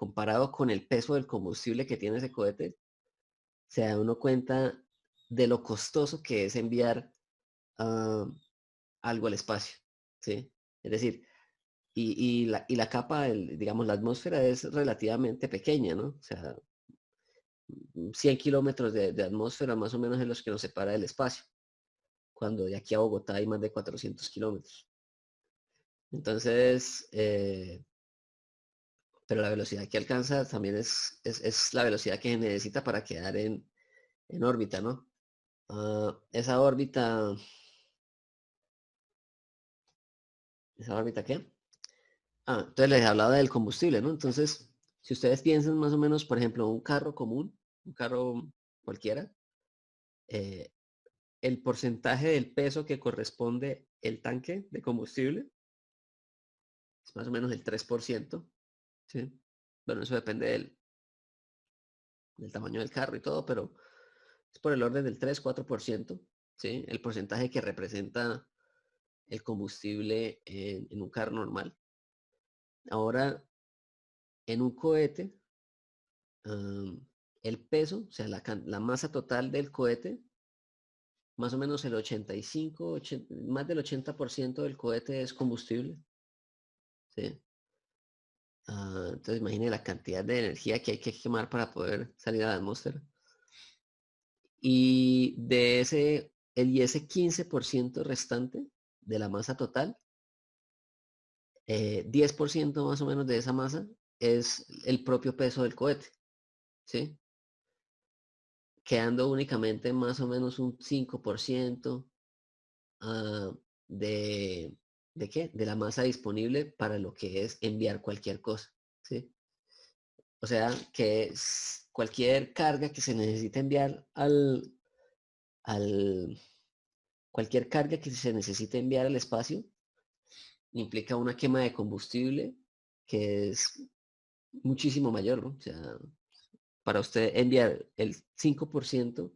comparado con el peso del combustible que tiene ese cohete, se da uno cuenta de lo costoso que es enviar ah, algo al espacio, ¿sí? Es decir, y la capa, digamos, la atmósfera es relativamente pequeña, ¿no? O sea, 100 kilómetros de atmósfera más o menos es los que nos separa del espacio, cuando de aquí a Bogotá hay más de 400 kilómetros. Entonces, pero la velocidad que alcanza también es la velocidad que se necesita para quedar en órbita, ¿no? ¿Esa órbita qué? Entonces les hablaba del combustible, ¿no? Entonces, si ustedes piensan más o menos, por ejemplo, un carro común, un carro cualquiera, eh, el porcentaje del peso que corresponde el tanque de combustible es más o menos el 3%, ¿sí? Bueno, eso depende del tamaño del carro y todo, pero es por el orden del 3-4%, ¿sí? El porcentaje que representa el combustible en un carro normal. Ahora, en un cohete, el peso, o sea, la masa total del cohete, más o menos el 85, más del 80% del cohete es combustible, ¿sí? Entonces imagine la cantidad de energía que hay que quemar para poder salir a la atmósfera. Y ese 15% restante de la masa total, 10% más o menos de esa masa es el propio peso del cohete, ¿sí? Quedando únicamente más o menos un 5% ah, de, ¿de qué? De la masa disponible para lo que es enviar cualquier cosa, ¿sí? O sea, que cualquier carga que se necesite enviar al, cualquier carga que se necesite enviar al espacio implica una quema de combustible que es muchísimo mayor, ¿no? O sea, para usted enviar o el 5%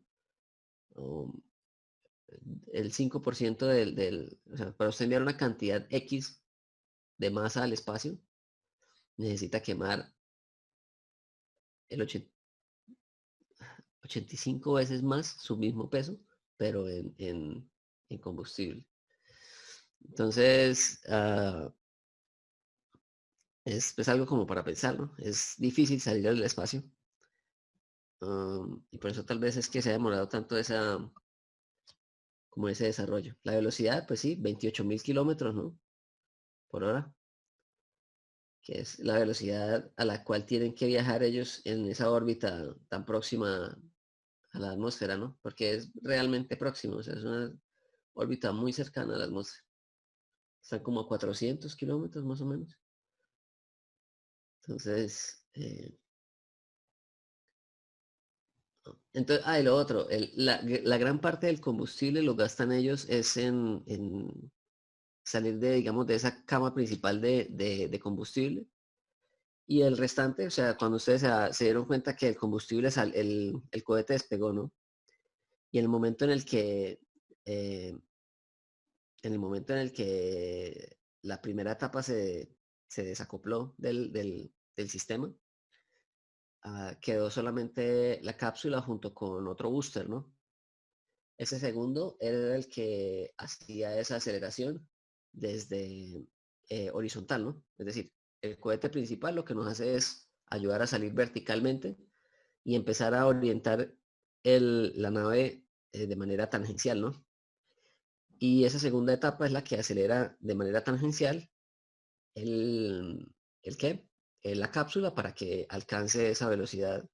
o sea, para usted enviar una cantidad X de masa al espacio, necesita quemar el 85 veces más su mismo peso, pero en combustible. Entonces, es algo como para pensar, ¿no? Es difícil salir al espacio. Y por eso tal vez es que se ha demorado tanto como ese desarrollo. La velocidad, pues sí, 28.000 kilómetros, ¿no? Por hora, que es la velocidad a la cual tienen que viajar ellos en esa órbita tan próxima a la atmósfera, ¿no? Porque es realmente próximo, o sea, es una órbita muy cercana a la atmósfera. Están como a 400 kilómetros más o menos. Entonces, y lo otro, la gran parte del combustible lo gastan ellos es en salir digamos, de esa cama principal de combustible. Y el restante, o sea, cuando ustedes se dieron cuenta que el combustible, el cohete despegó, ¿no? Y eh, en el momento en el que la primera etapa se desacopló del sistema, quedó solamente la cápsula junto con otro booster, ¿no? Ese segundo era el que hacía esa aceleración desde horizontal, ¿no? Es decir, el cohete principal lo que nos hace es ayudar a salir verticalmente y empezar a orientar la nave de manera tangencial, ¿no? Y esa segunda etapa es la que acelera de manera tangencial el, ¿el qué? La cápsula para que alcance esa velocidad.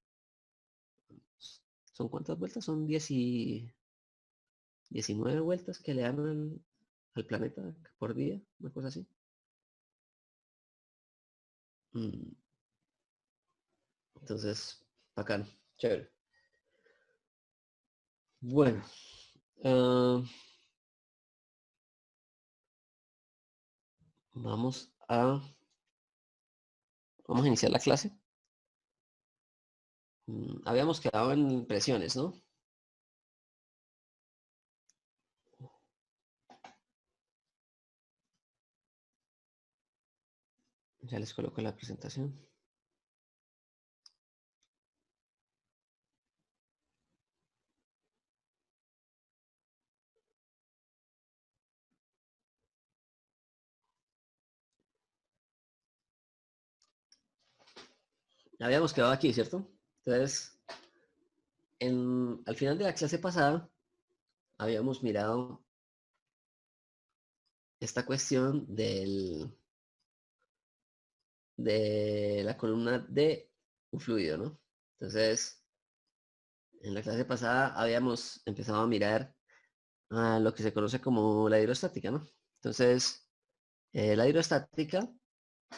¿Son cuántas vueltas? Son 19 vueltas que le dan al planeta por día, una cosa así. Mm, Entonces, bacán, chévere. Bueno, ah, vamos vamos a iniciar la clase. Habíamos quedado en impresiones, ¿no? Ya les coloco la presentación. Habíamos quedado aquí, ¿cierto? Entonces, al final de la clase pasada, habíamos mirado esta cuestión de la columna de un fluido, ¿no? Entonces, en la clase pasada habíamos empezado a mirar a lo que se conoce como la hidrostática, ¿no? Entonces, la hidrostática,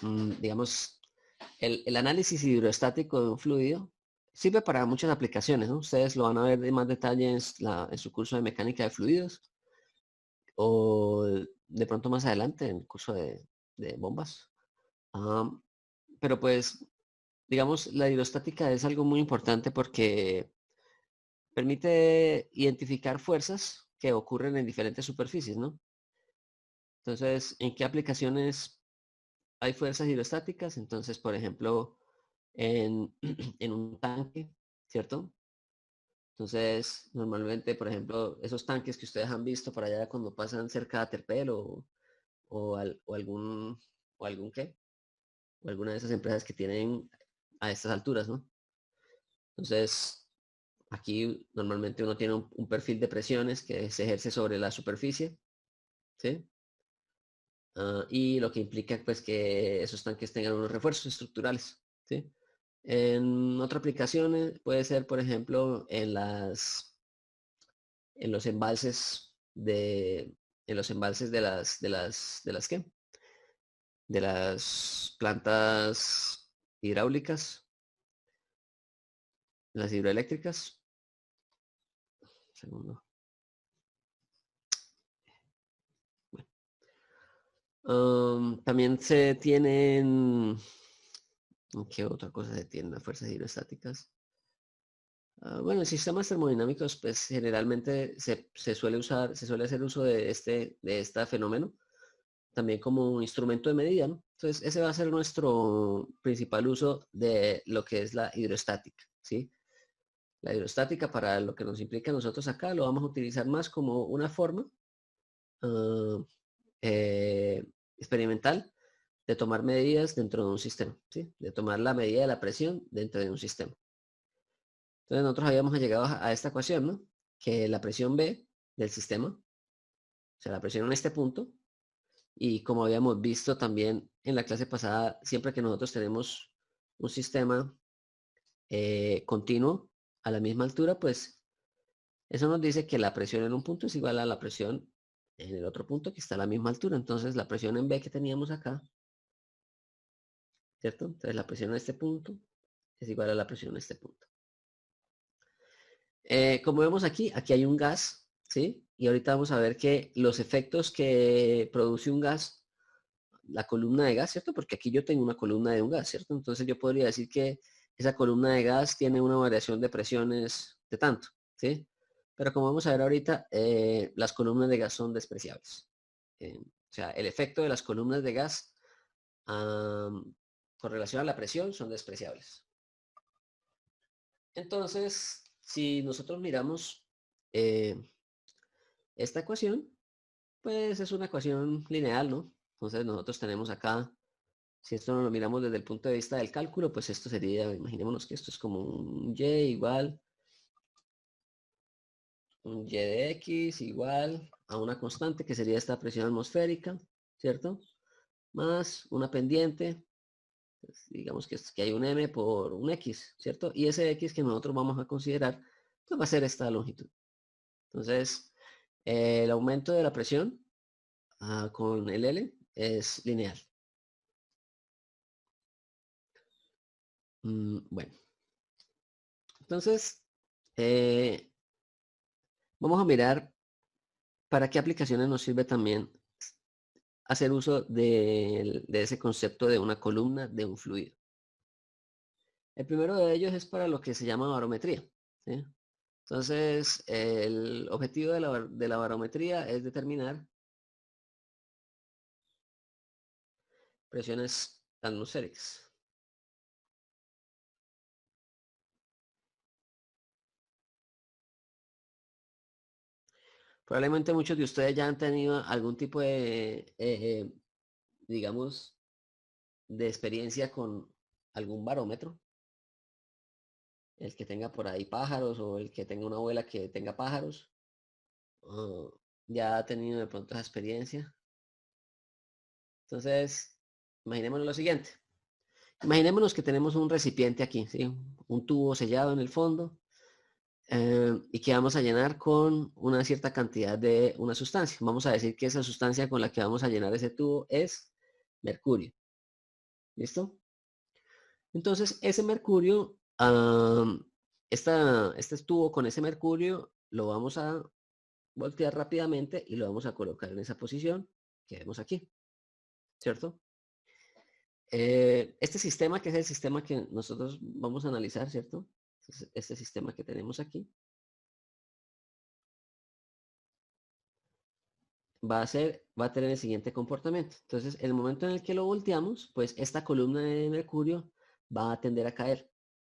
digamos, el análisis hidrostático de un fluido sirve para muchas aplicaciones, ¿no? Ustedes lo van a ver de más detalle en su curso de mecánica de fluidos o de pronto más adelante en el curso de bombas. Am, pero pues, digamos, la hidrostática es algo muy importante porque permite identificar fuerzas que ocurren en diferentes superficies, ¿no? Entonces, ¿en qué aplicaciones hay fuerzas hidrostáticas? Entonces, por ejemplo, en, en un tanque, ¿cierto? Entonces, normalmente, por ejemplo, esos tanques que ustedes han visto por allá cuando pasan cerca de Terpel o algún, o algún qué, o alguna de esas empresas que tienen a estas alturas, ¿no? Entonces, aquí normalmente uno tiene un perfil de presiones que se ejerce sobre la superficie, ¿sí? Y lo que implica pues que esos tanques tengan unos refuerzos estructurales, ¿sí? En otra aplicación puede ser, por ejemplo, en los embalses en los embalses ¿qué? De las plantas hidráulicas, las hidroeléctricas. Segundo. También se tienen, ¿qué otra cosa se tiene? Las fuerzas hidrostáticas. Bueno, en sistemas termodinámicos, pues generalmente se suele hacer uso de este fenómeno también como un instrumento de medida, ¿no? Entonces, ese va a ser nuestro principal uso de lo que es la hidrostática, ¿sí? La hidrostática para lo que nos implica a nosotros acá lo vamos a utilizar más como una forma ah, eh, experimental de tomar medidas dentro de un sistema, ¿sí? De tomar la medida de la presión dentro de un sistema. Entonces nosotros habíamos llegado a esta ecuación, ¿no? Que la presión B del sistema, o sea, la presión en este punto, y como habíamos visto también en la clase pasada, siempre que nosotros tenemos un sistema continuo a la misma altura, pues eso nos dice que la presión en un punto es igual a la presión en el otro punto que está a la misma altura. Entonces la presión en B que teníamos acá, ¿cierto? Entonces la presión en este punto es igual a la presión en este punto. Como vemos aquí, aquí hay un gas, ¿sí? Y ahorita vamos a ver que los efectos que produce un gas, la columna de gas, ¿cierto? Porque aquí yo tengo una columna de un gas, ¿cierto? Entonces yo podría decir que esa columna de gas tiene una variación de presiones de tanto, ¿sí? Pero como vamos a ver ahorita, las columnas de gas son despreciables. O sea, el efecto de las columnas de gas con relación a la presión son despreciables. Entonces, si nosotros miramos eh, esta ecuación, pues es una ecuación lineal, ¿no? Entonces nosotros tenemos acá, si esto no lo miramos desde el punto de vista del cálculo, pues esto sería, imaginémonos que esto es como un y igual, un y de x igual a una constante que sería esta presión atmosférica, ¿cierto? Más una pendiente, pues, digamos que hay un m por un x, ¿cierto? Y ese x que nosotros vamos a considerar, pues va a ser esta longitud. Entonces, el aumento de la presión con el L es lineal. Bueno, entonces vamos a mirar para qué aplicaciones nos sirve también hacer uso de ese concepto de una columna de un fluido. El primero de ellos es para lo que se llama barometría, ¿sí? Entonces, el objetivo de la barometría es determinar presiones atmosféricas. Probablemente muchos de ustedes ya han tenido algún tipo digamos, de experiencia con algún barómetro, el que tenga por ahí pájaros o el que tenga una abuela que tenga pájaros, ah, ya ha tenido de pronto esa experiencia. Entonces, imaginémonos lo siguiente. Imaginémonos que tenemos un recipiente aquí, ¿sí? Un tubo sellado en el fondo y que vamos a llenar con una cierta cantidad de una sustancia. Vamos a decir que esa sustancia con la que vamos a llenar ese tubo es mercurio. ¿Listo? Entonces, ese mercurio, este tubo con ese mercurio lo vamos a voltear rápidamente y lo vamos a colocar en esa posición que vemos aquí, ¿cierto? Este sistema, que es el sistema que nosotros vamos a analizar, ¿cierto? Este sistema que tenemos aquí, va a tener el siguiente comportamiento. Entonces, en el momento en el que lo volteamos, pues esta columna de mercurio va a tender a caer,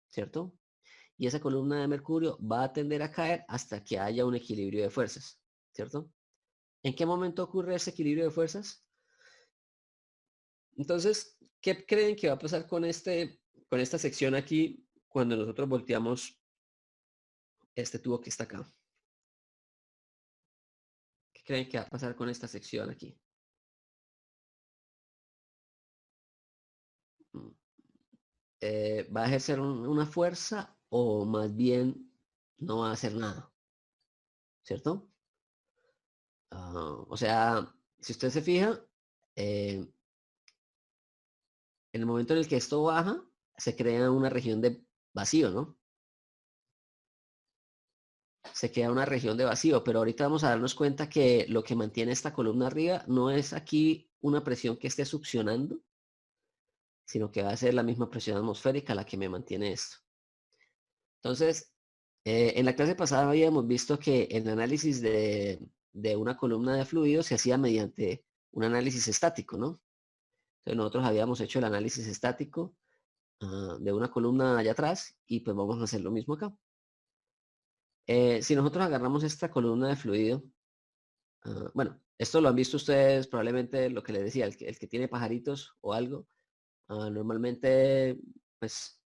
¿cierto? Y esa columna de mercurio va a tender a caer hasta que haya un equilibrio de fuerzas, ¿cierto? ¿En qué momento ocurre ese equilibrio de fuerzas? Entonces, ¿qué creen que va a pasar con esta sección aquí cuando nosotros volteamos este tubo que está acá? ¿Qué creen que va a pasar con esta sección aquí? Mm, ¿Va a ejercer una fuerza o más bien no va a hacer nada? ¿Cierto? O sea, si usted se fija, en el momento en el que esto baja, se crea una región de vacío, ¿no? Se queda una región de vacío, pero ahorita vamos a darnos cuenta que lo que mantiene esta columna arriba no es aquí una presión que esté succionando, sino que va a ser la misma presión atmosférica la que me mantiene esto. Entonces, en la clase pasada habíamos visto que el análisis de una columna de fluidos se hacía mediante un análisis estático, ¿no? Entonces nosotros habíamos hecho el análisis estático de una columna allá atrás y pues vamos a hacer lo mismo acá. Si nosotros agarramos esta columna de fluido, bueno, esto lo han visto ustedes probablemente lo que les decía, el que tiene pajaritos o algo, normalmente pues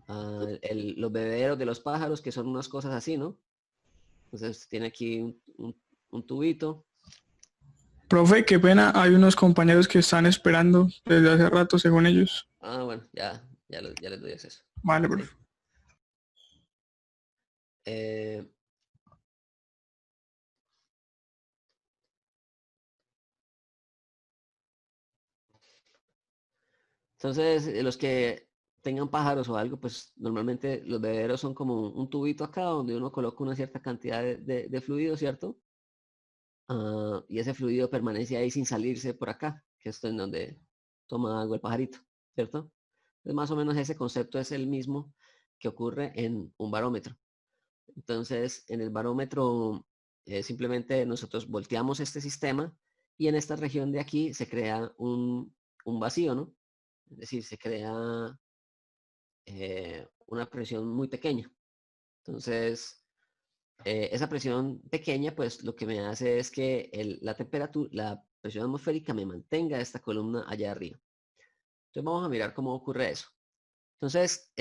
los bebederos de los pájaros que son unas cosas así, ¿no? Entonces tiene aquí un tubito. Profe, qué pena, hay unos compañeros que están esperando desde hace rato, según ellos. Bueno, ya les doy acceso. Vale, ¿Sí? profe. Eh, entonces, los que tengan pájaros o algo, pues normalmente los bebederos son como un tubito acá donde uno coloca una cierta cantidad de fluido, ¿cierto? Y ese fluido permanece ahí sin salirse por acá, que esto es donde toma agua el pajarito, ¿cierto? Entonces, más o menos ese concepto es el mismo que ocurre en un barómetro. Entonces, en el barómetro, simplemente nosotros volteamos este sistema y en esta región de aquí se crea un vacío, ¿no? Es decir, se crea una presión muy pequeña. Entonces, esa presión pequeña, pues lo que me hace es que la temperatura, la presión atmosférica me mantenga esta columna allá arriba. Entonces, vamos a mirar cómo ocurre eso. Entonces,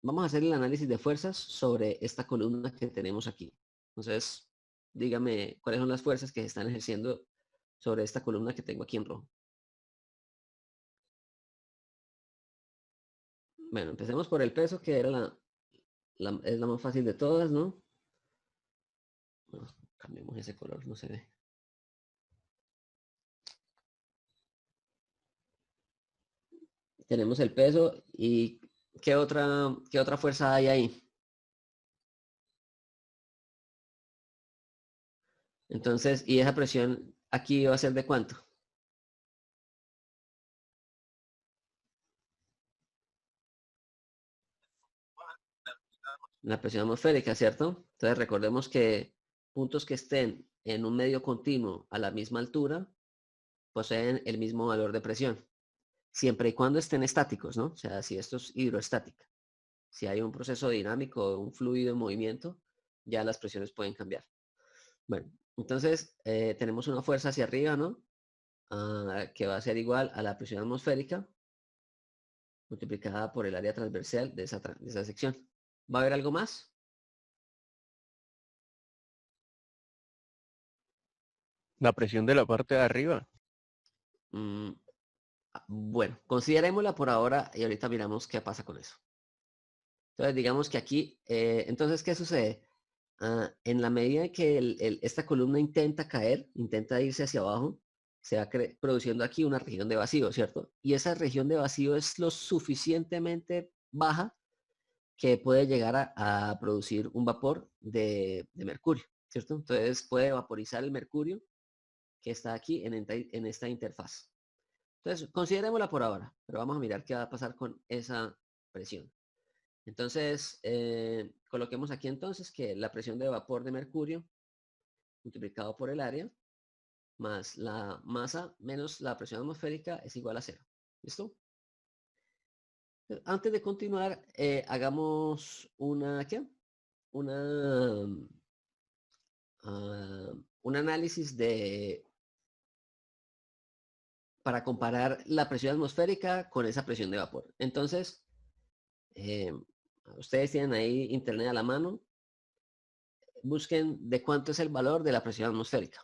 vamos a hacer el análisis de fuerzas sobre esta columna que tenemos aquí. Entonces, dígame cuáles son las fuerzas que se están ejerciendo sobre esta columna que tengo aquí en rojo. Bueno, empecemos por el peso, que era es la más fácil de todas, ¿no? Bueno, cambiemos ese color, no se ve. Tenemos el peso y ¿qué otra fuerza hay ahí? Entonces, ¿y esa presión aquí va a ser de cuánto? La presión atmosférica, ¿cierto? Entonces, recordemos que puntos que estén en un medio continuo a la misma altura poseen el mismo valor de presión, siempre y cuando estén estáticos, ¿no? O sea, si esto es hidroestática. Si hay un proceso dinámico, un fluido en movimiento, ya las presiones pueden cambiar. Bueno, entonces tenemos una fuerza hacia arriba, ¿no? Que va a ser igual a la presión atmosférica multiplicada por el área transversal de esa sección. ¿Va a haber algo más? La presión de la parte de arriba. Mm, bueno, considerémosla por ahora y ahorita miramos qué pasa con eso. Entonces, digamos que aquí, entonces, ¿qué sucede? En la medida en que esta columna intenta caer, intenta irse hacia abajo, se va produciendo aquí una región de vacío, ¿cierto? Y esa región de vacío es lo suficientemente baja que puede llegar a producir un vapor de mercurio, ¿cierto? Entonces puede vaporizar el mercurio que está aquí en esta interfaz. Entonces, considerémosla por ahora, pero vamos a mirar qué va a pasar con esa presión. Entonces, coloquemos aquí entonces que la presión de vapor de mercurio multiplicado por el área más la masa menos la presión atmosférica es igual a 0. ¿Listo? Antes de continuar, hagamos ¿qué? Una, un análisis para comparar la presión atmosférica con esa presión de vapor. Entonces, ustedes tienen ahí internet a la mano. Busquen de cuánto es el valor de la presión atmosférica.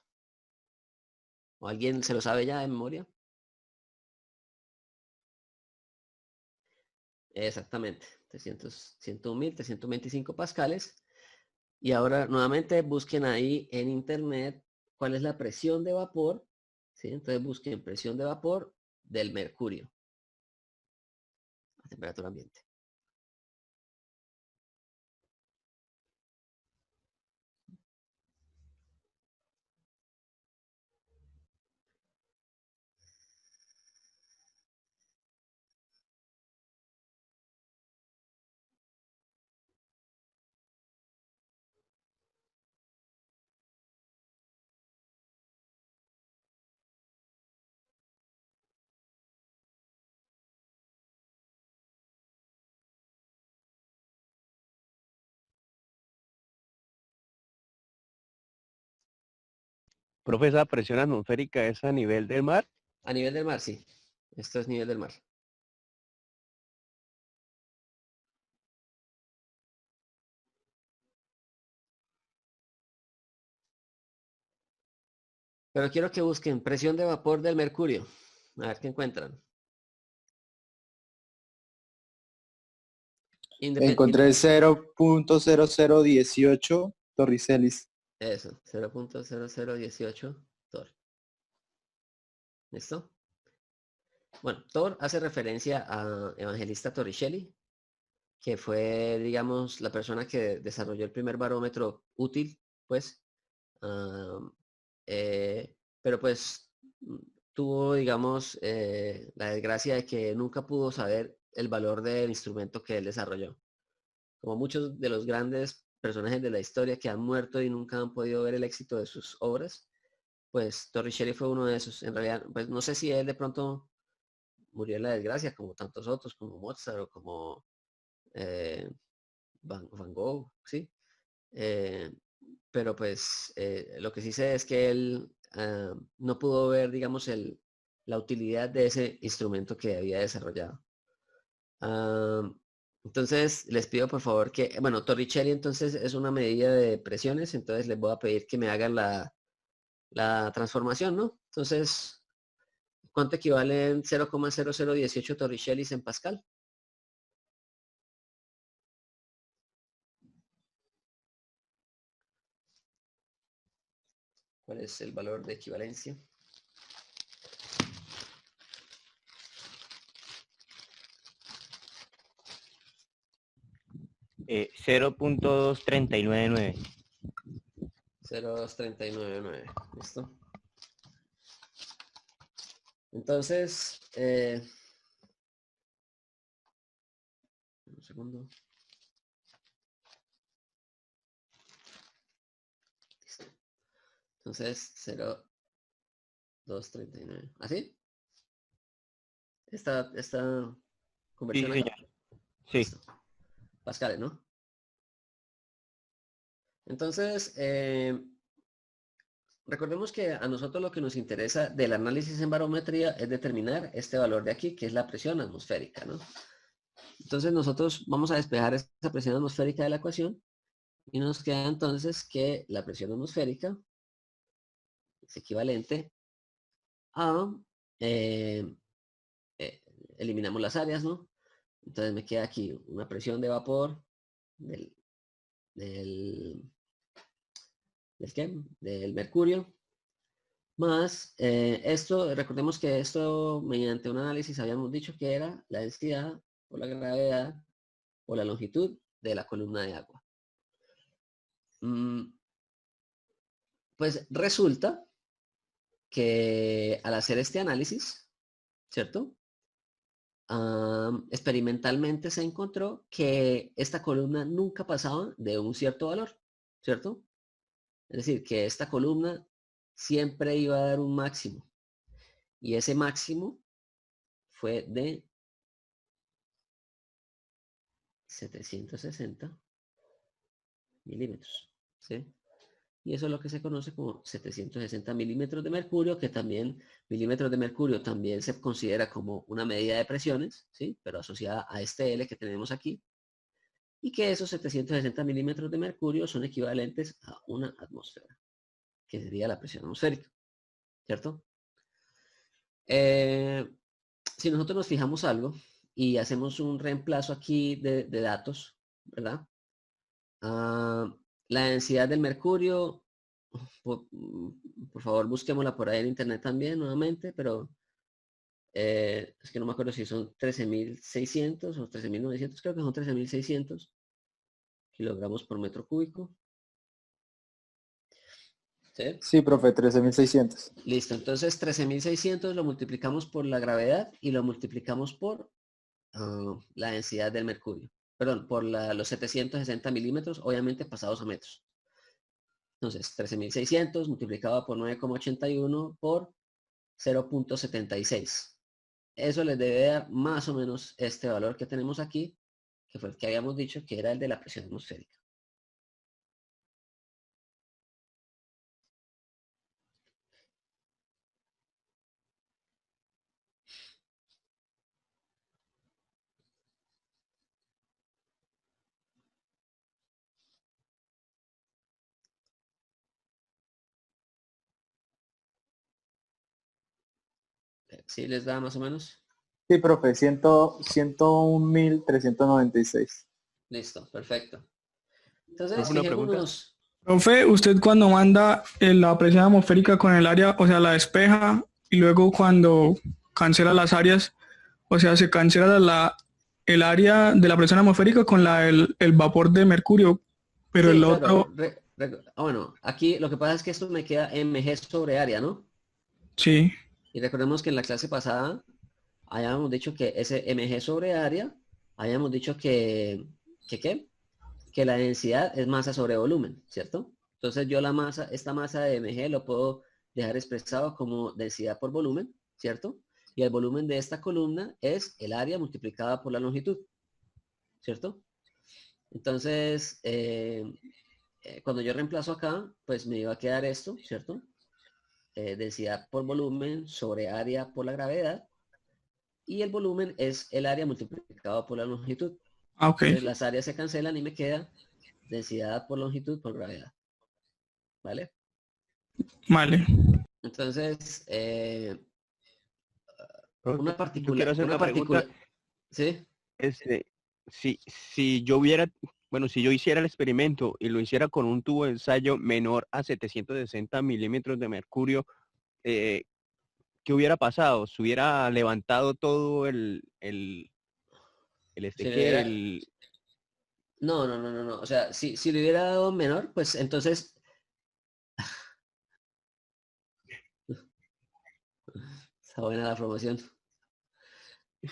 ¿O alguien se lo sabe ya de memoria? Exactamente, 101.325 pascales. Y ahora nuevamente busquen ahí en internet cuál es la presión de vapor. ¿Sí? Entonces busquen presión de vapor del mercurio a temperatura ambiente. Profe, esa presión atmosférica es a nivel del mar. A nivel del mar, sí. Esto es nivel del mar. Pero quiero que busquen presión de vapor del mercurio. A ver qué encuentran. Encontré 0.0018 torricelis. Eso, 0.0018 Thor. ¿Listo? Bueno, Thor hace referencia a Evangelista Torricelli, que fue, digamos, la persona que desarrolló el primer barómetro útil, pues, pero pues tuvo, digamos, la desgracia de que nunca pudo saber el valor del instrumento que él desarrolló. Como muchos de los grandes personajes de la historia que han muerto y nunca han podido ver el éxito de sus obras, pues Torricelli fue uno de esos. En realidad, pues no sé si él de pronto murió en la desgracia, como tantos otros, como Mozart o como eh, Van Gogh, ¿sí? Eh, pero pues lo que sí sé es que él no pudo ver, digamos, la utilidad de ese instrumento que había desarrollado. Entonces, les pido por favor que, bueno, Torricelli entonces es una medida de presiones, entonces les voy a pedir que me hagan la transformación, ¿no? Entonces, ¿cuánto equivalen 0,0018 Torricellis en Pascal? ¿Cuál es el valor de equivalencia? Eh, 0.2399. 0,2399. ¿Listo? Entonces, un segundo. Listo. Entonces, 0,239. ¿Así? Esta Sí, conversión acá. señor. Sí. Listo. Pascales, ¿no? Entonces, recordemos que a nosotros lo que nos interesa del análisis en barometría es determinar este valor de aquí, que es la presión atmosférica, ¿no? Entonces nosotros vamos a despejar esa presión atmosférica de la ecuación y nos queda entonces que la presión atmosférica es equivalente a, eh, eh, eliminamos las áreas, ¿no? Entonces me queda aquí una presión de vapor del, del, ¿del qué? Del mercurio, más esto, recordemos que esto mediante un análisis habíamos dicho que era la densidad o la gravedad o la longitud de la columna de agua. Pues resulta que al hacer este análisis, ¿cierto? Experimentalmente se encontró que esta columna nunca pasaba de un cierto valor, ¿cierto? Es decir, que esta columna siempre iba a dar un máximo. Y ese máximo fue de 760 milímetros, ¿sí? Y eso es lo que se conoce como 760 milímetros de mercurio, que también, milímetros de mercurio también se considera como una medida de presiones, ¿sí? Pero asociada a este L que tenemos aquí. Y que esos 760 milímetros de mercurio son equivalentes a una atmósfera, que sería la presión atmosférica, ¿cierto? Si nosotros nos fijamos algo y hacemos un reemplazo aquí de datos, ¿verdad? La densidad del mercurio, por favor busquémosla por ahí en internet también nuevamente, pero es que no me acuerdo si son 13.600 o 13.900, creo que son 13.600 kilogramos por metro cúbico. ¿Sí? Sí, profe, 13.600. Listo, entonces 13.600 lo multiplicamos por la gravedad y lo multiplicamos por la densidad del mercurio. Perdón, por los 760 milímetros, obviamente pasados a metros. Entonces, 13.600 multiplicado por 9,81 por 0,76. Eso les debe dar más o menos este valor que tenemos aquí, que fue el que habíamos dicho que era el de la presión atmosférica. ¿Sí les da más o menos? Sí, profe, 101.396. Listo, perfecto. Entonces, Profe, una pregunta. fijémonos. Profe, usted cuando manda la presión atmosférica con el área, o sea, la despeja y luego cuando cancela las áreas, o sea, se cancela el área de la presión atmosférica con el vapor de mercurio, pero Sí, el claro. otro, Bueno, aquí lo que pasa es que esto me queda mg sobre área, ¿no? sí. Y recordemos que en la clase pasada habíamos dicho que ese mg sobre área, habíamos dicho ¿qué? Que la densidad es masa sobre volumen, ¿cierto? Entonces yo esta masa de mg lo puedo dejar expresado como densidad por volumen, ¿cierto? Y el volumen de esta columna es el área multiplicada por la longitud, ¿cierto? Entonces, cuando yo reemplazo acá, pues me iba a quedar esto, ¿cierto? Densidad por volumen sobre área por la gravedad. Y el volumen es el área multiplicado por la longitud. Ah, ok, Entonces las áreas se cancelan y me queda densidad por longitud por gravedad. ¿Vale? vale. Entonces, Profe, una yo quiero hacer una pregunta. ¿sí? Este, si yo hubiera, bueno, si yo hiciera el experimento y lo hiciera con un tubo de ensayo menor a 760 milímetros de mercurio, ¿qué hubiera pasado? ¿Se hubiera levantado todo Si le hubiera... el... No. O sea, si le hubiera dado menor, pues entonces... Está buena la promoción.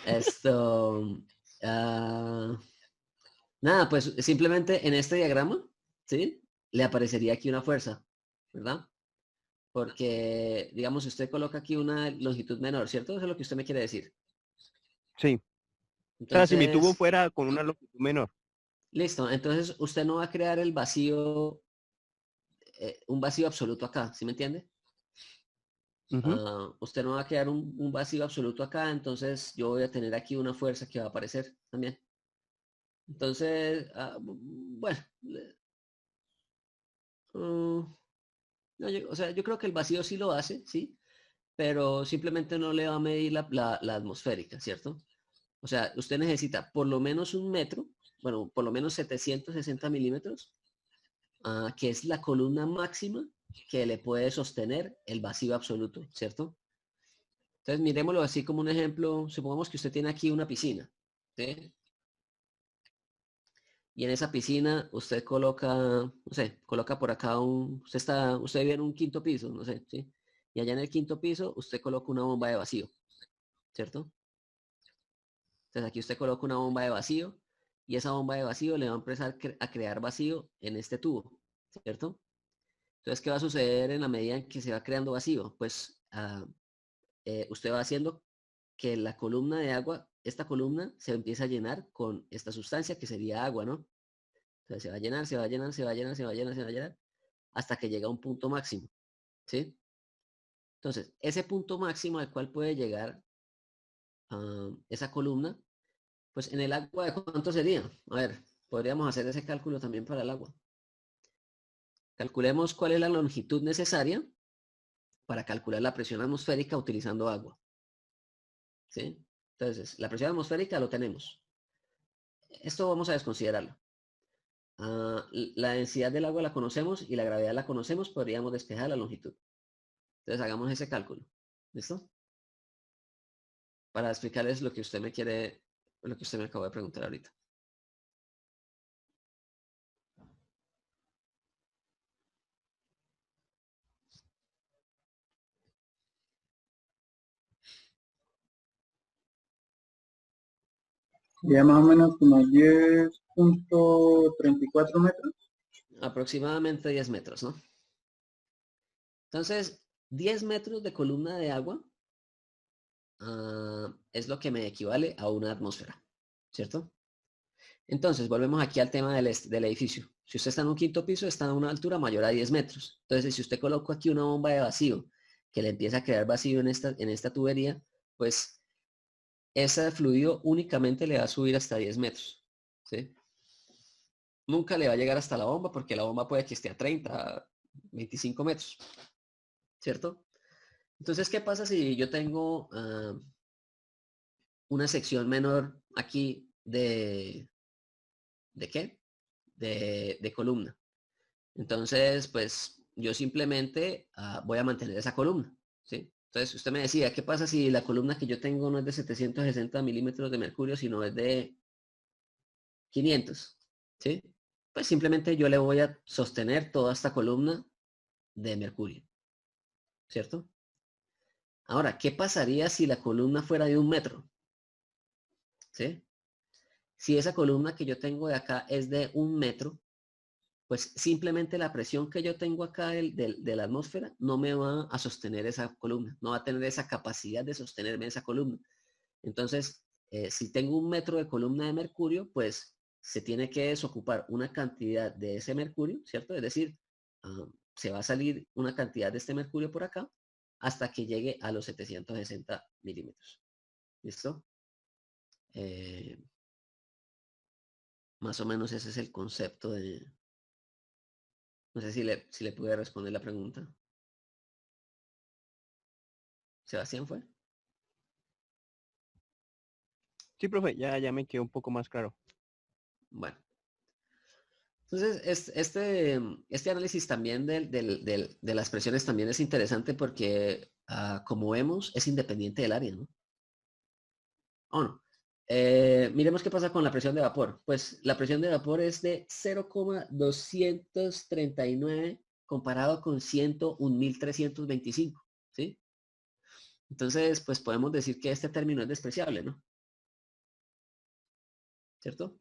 Esto... nada, pues simplemente en este diagrama, ¿sí? Le aparecería aquí una fuerza, ¿verdad? Porque, digamos, usted coloca aquí una longitud menor, ¿cierto? Eso es lo que usted me quiere decir. Sí, o sea, si mi tubo Entonces, fuera con una longitud menor. listo. Entonces, usted no va a crear el vacío, un vacío absoluto acá, ¿sí me entiende? Ujú. Usted no va a crear un vacío absoluto acá, entonces yo voy a tener aquí una fuerza que va a aparecer también. Entonces, bueno, no, o sea, yo creo que el vacío sí lo hace, ¿sí? Pero simplemente no le va a medir la atmosférica, ¿cierto? O sea, usted necesita por lo menos un metro, bueno, por lo menos 760 milímetros, que es la columna máxima que le puede sostener el vacío absoluto, ¿cierto? Entonces, miremoslo así como un ejemplo. Supongamos que usted tiene aquí una piscina, ¿sí? Y en esa piscina usted coloca, no sé, coloca por acá usted vive en un quinto piso, no sé, ¿sí? Y allá en el quinto piso usted coloca una bomba de vacío, ¿cierto? Entonces aquí usted coloca una bomba de vacío y esa bomba de vacío le va a empezar a crear vacío en este tubo, ¿cierto? Entonces, ¿qué va a suceder en la medida en que se va creando vacío? Pues usted va haciendo que la columna de agua, esta columna se empieza a llenar con esta sustancia que sería agua, ¿no? Entonces se va a llenar, se va a llenar, se va a llenar, se va a llenar, se va a llenar, hasta que llega a un punto máximo, ¿sí? Entonces, ese punto máximo al cual puede llegar esa columna, pues en el agua, ¿de cuánto sería? A ver, podríamos hacer ese cálculo también para el agua. Calculemos cuál es la longitud necesaria para calcular la presión atmosférica utilizando agua, ¿sí? Entonces, la presión atmosférica lo tenemos. Esto vamos a desconsiderarlo. La densidad del agua la conocemos y la gravedad la conocemos, podríamos despejar la longitud. Entonces hagamos ese cálculo. ¿Listo? Para explicarles lo que usted me quiere, lo que usted me acaba de preguntar ahorita. Ya más o menos como 10.34 metros. Aproximadamente 10 metros, ¿no? Entonces, 10 metros de columna de agua es lo que me equivale a una atmósfera, ¿cierto? Entonces, volvemos aquí al tema del edificio. Si usted está en un quinto piso, está a una altura mayor a 10 metros. Entonces, si usted coloca aquí una bomba de vacío que le empieza a crear vacío en esta tubería, pues ese fluido únicamente le va a subir hasta 10 metros, ¿sí? Nunca le va a llegar hasta la bomba porque la bomba puede que esté a 30, 25 metros, ¿cierto? Entonces, ¿qué pasa si yo tengo una sección menor aquí ¿de qué? De columna. Entonces, pues yo simplemente voy a mantener esa columna, ¿sí? Entonces, usted me decía, ¿qué pasa si la columna que yo tengo no es de 760 milímetros de mercurio, sino es de 500, ¿sí? Pues simplemente yo le voy a sostener toda esta columna de mercurio, ¿cierto? Ahora, ¿qué pasaría si la columna fuera de 1 metro? ¿Sí? Si esa columna que yo tengo de acá es de 1 metro, pues simplemente la presión que yo tengo acá de la atmósfera no me va a sostener esa columna, no va a tener esa capacidad de sostenerme esa columna. Entonces, si tengo 1 metro de columna de mercurio, pues se tiene que desocupar una cantidad de ese mercurio, ¿cierto? Es decir, se va a salir una cantidad de este mercurio por acá hasta que llegue a los 760 milímetros. ¿Listo? Más o menos ese es el concepto de... No sé si le pude responder la pregunta. ¿Sebastián fue? Sí, profe, ya me quedó un poco más claro. Bueno. Entonces, este análisis también de las presiones también es interesante porque, como vemos, es independiente del área, ¿no? ¿O no? Miremos qué pasa con la presión de vapor. Pues la presión de vapor es de 0,239 comparado con 101.325, ¿sí? Entonces, pues podemos decir que este término es despreciable, ¿no? ¿Cierto?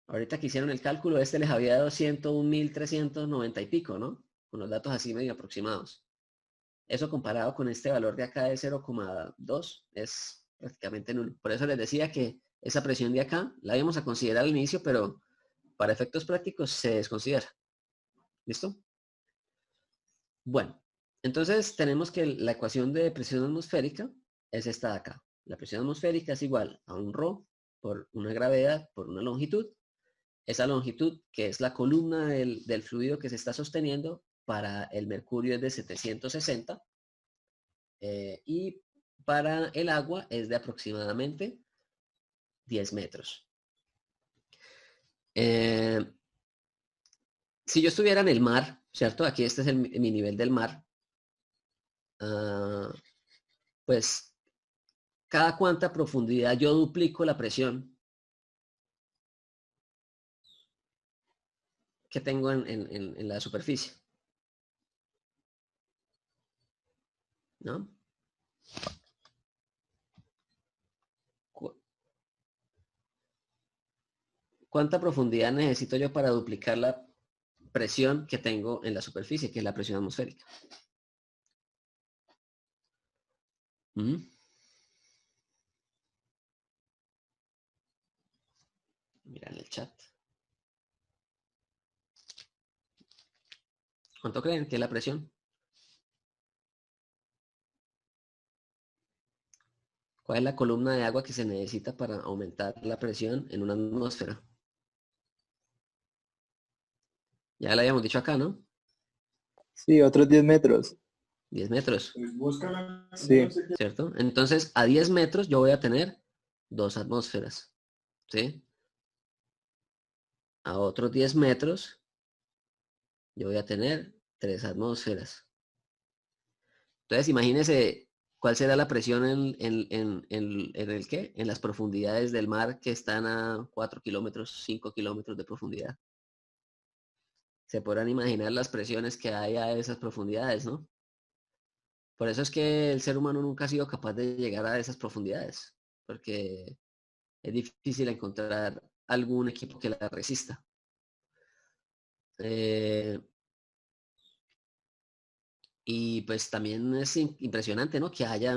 Ahorita que hicieron el cálculo, este les había dado 101.390 y pico, ¿no? Con los datos así medio aproximados. Eso comparado con este valor de acá de 0,2 es prácticamente nulo. Por eso les decía que esa presión de acá la íbamos a considerar al inicio, pero para efectos prácticos se desconsidera. ¿Listo? Bueno, entonces tenemos que la ecuación de presión atmosférica es esta de acá. La presión atmosférica es igual a un ρ por una gravedad, por una longitud. Esa longitud, que es la columna del fluido que se está sosteniendo, para el mercurio es de 760 y para el agua es de aproximadamente 10 metros. Si yo estuviera en el mar, ¿cierto? Aquí este es mi nivel del mar. Pues cada cuánta profundidad yo duplico la presión que tengo en la superficie, ¿no? ¿Cuánta profundidad necesito yo para duplicar la presión que tengo en la superficie, que es la presión atmosférica? Mira en el chat. ¿Cuánto creen que es la presión? ¿Cuál es la columna de agua que se necesita para aumentar la presión en una atmósfera? Ya la habíamos dicho acá, ¿no? Sí, otros 10 metros. 10 metros, Sí. ¿cierto? Entonces, a 10 metros yo voy a tener 2 atmósferas, ¿sí? A otros 10 metros yo voy a tener 3 atmósferas. Entonces, imagínense cuál será la presión en el ¿qué? En las profundidades del mar que están a 4 kilómetros, 5 kilómetros de profundidad. Se podrán imaginar las presiones que hay a esas profundidades, ¿no? Por eso es que el ser humano nunca ha sido capaz de llegar a esas profundidades, porque es difícil encontrar algún equipo que la resista. Y pues también es impresionante, ¿no? Que haya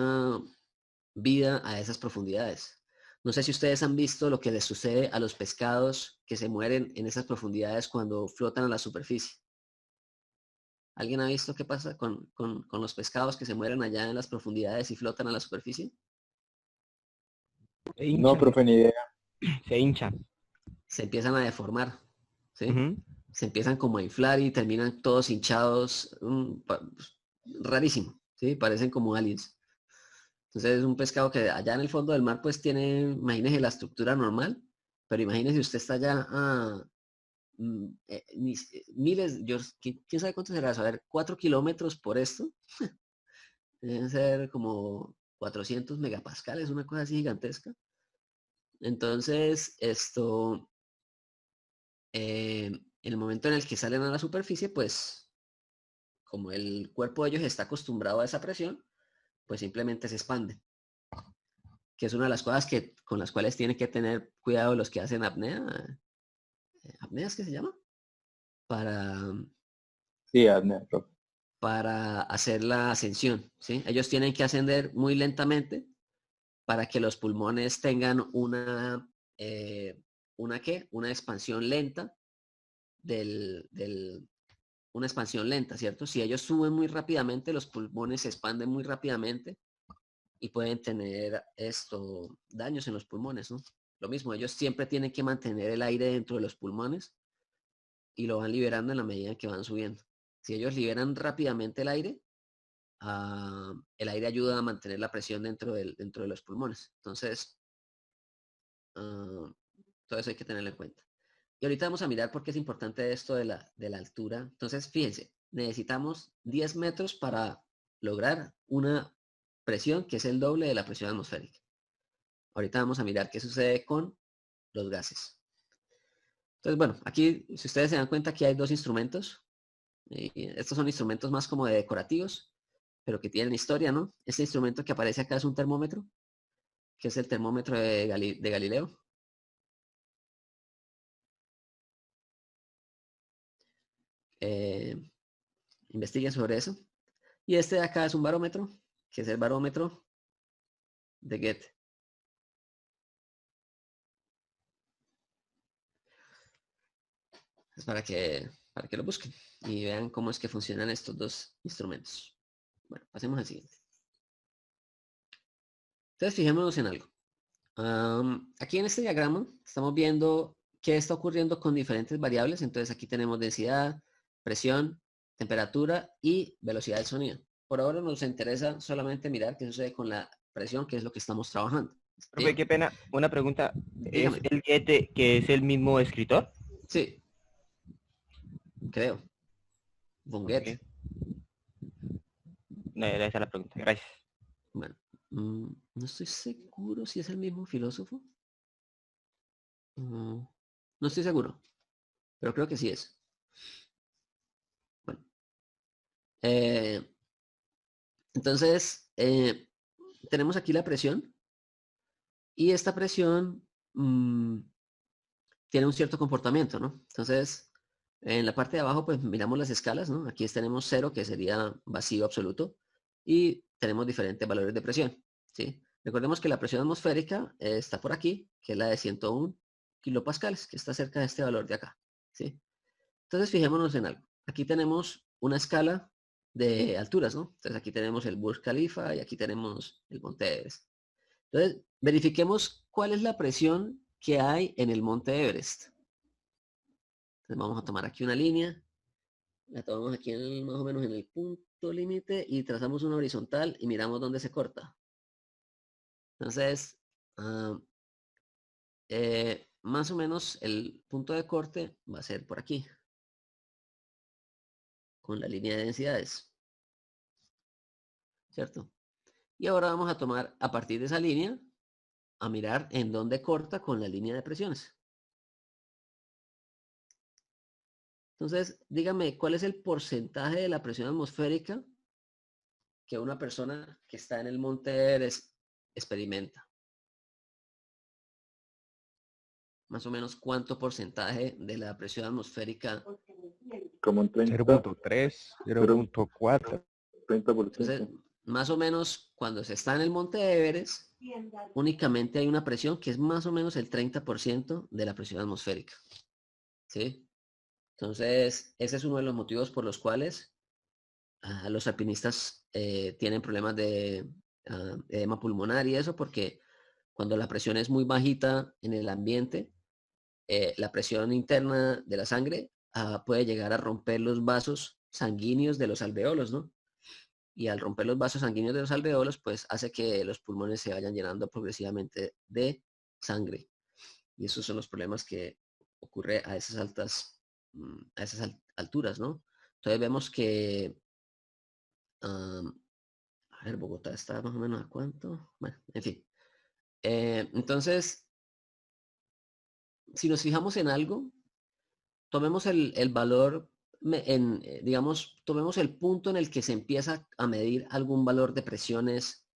vida a esas profundidades. No sé si ustedes han visto lo que les sucede a los pescados que se mueren en esas profundidades cuando flotan a la superficie. ¿Alguien ha visto qué pasa con los pescados que se mueren allá en las profundidades y flotan a la superficie? Se No, hinchan, profe, ni idea. se hinchan. Se empiezan a deformar, ¿sí? Ujú. Se empiezan como a inflar y terminan todos hinchados, rarísimo, ¿sí? Parecen como aliens. Entonces es un pescado que allá en el fondo del mar pues tiene, imagínese la estructura normal, pero imagínese usted está allá a miles, ¿quién sabe cuánto será eso? A ver, 4 kilómetros por esto, deben ser como 400 megapascales, una cosa así gigantesca. Entonces, en el momento en el que salen a la superficie, pues como el cuerpo de ellos está acostumbrado a esa presión, pues simplemente se expande. Que es una de las cosas con las cuales tienen que tener cuidado los que hacen apnea. ¿Apnea es que se llama? Para, Sí, apnea, profe. para hacer la ascensión, ¿sí? Ellos tienen que ascender muy lentamente para que los pulmones tengan una expansión lenta una expansión lenta, ¿cierto? Si ellos suben muy rápidamente, los pulmones se expanden muy rápidamente y pueden tener daños en los pulmones, ¿no? Lo mismo, ellos siempre tienen que mantener el aire dentro de los pulmones y lo van liberando en la medida en que van subiendo. Si ellos liberan rápidamente el aire ayuda a mantener la presión dentro de los pulmones. Entonces, todo eso hay que tenerlo en cuenta. Y ahorita vamos a mirar por qué es importante esto de la altura. Entonces, fíjense, necesitamos 10 metros para lograr una presión que es el doble de la presión atmosférica. Ahorita vamos a mirar qué sucede con los gases. Entonces, bueno, aquí, si ustedes se dan cuenta, aquí hay 2 instrumentos. Estos son instrumentos más como de decorativos, pero que tienen historia, ¿no? Este instrumento que aparece acá es un termómetro, que es el termómetro de Galileo. Investiguen sobre eso. Y este de acá es un barómetro, que es el barómetro de Goethe. Es para que lo busquen y vean cómo es que funcionan estos 2 instrumentos. Bueno, pasemos al siguiente. Entonces, fijémonos en algo. Aquí en este diagrama estamos viendo qué está ocurriendo con diferentes variables. Entonces aquí tenemos densidad, presión, temperatura y velocidad del sonido. Por ahora nos interesa solamente mirar qué sucede con la presión, que es lo que estamos trabajando. Profe, ¿Sí? qué pena. Una pregunta. ¿Es Dígame. el Goethe que es el mismo escritor? Sí, creo. Von Goethe. Ok. No, esa es la pregunta. Gracias. Bueno, no estoy seguro si es el mismo filósofo. No estoy seguro, pero creo que sí es. Bueno, eh, entonces tenemos aquí la presión y esta presión tiene un cierto comportamiento, ¿no? Entonces, en la parte de abajo, pues miramos las escalas, ¿no? Aquí tenemos 0, que sería vacío absoluto, y tenemos diferentes valores de presión, ¿sí? Recordemos que la presión atmosférica está por aquí, que es la de 101 kilopascales, que está cerca de este valor de acá, ¿sí? Entonces, fijémonos en algo. Aquí tenemos una escala de alturas, ¿no? Entonces, aquí tenemos el Burj Khalifa y aquí tenemos el Monte Everest. Entonces, verifiquemos cuál es la presión que hay en el Monte Everest. Entonces, vamos a tomar aquí una línea, la tomamos aquí más o menos en el punto límite y trazamos una horizontal y miramos dónde se corta. Entonces, más o menos el punto de corte va a ser por aquí, con la línea de densidades, ¿cierto? Y ahora vamos a tomar a partir de esa línea, a mirar en dónde corta con la línea de presiones. Entonces, dígame, ¿cuál es el porcentaje de la presión atmosférica que una persona que está en el Monte Everest experimenta? Más o menos, ¿cuánto porcentaje de la presión atmosférica? Como un 0.3, 0.4. 30%. Entonces, más o menos, cuando se está en el Monte Everest, únicamente hay una presión que es más o menos el 30% de la presión atmosférica. ¿Sí? Entonces, ese es uno de los motivos por los cuales los alpinistas tienen problemas de edema pulmonar y eso, porque cuando la presión es muy bajita en el ambiente, la presión interna de la sangre puede llegar a romper los vasos sanguíneos de los alveolos, ¿no? Y al romper los vasos sanguíneos de los alveolos, pues hace que los pulmones se vayan llenando progresivamente de sangre. Y esos son los problemas que ocurre a esas alturas, ¿no? Entonces vemos que, a ver, Bogotá está más o menos a cuánto. Bueno, en fin. Entonces, si nos fijamos en algo, tomemos el valor, digamos, tomemos el punto en el que se empieza a medir algún valor de presiones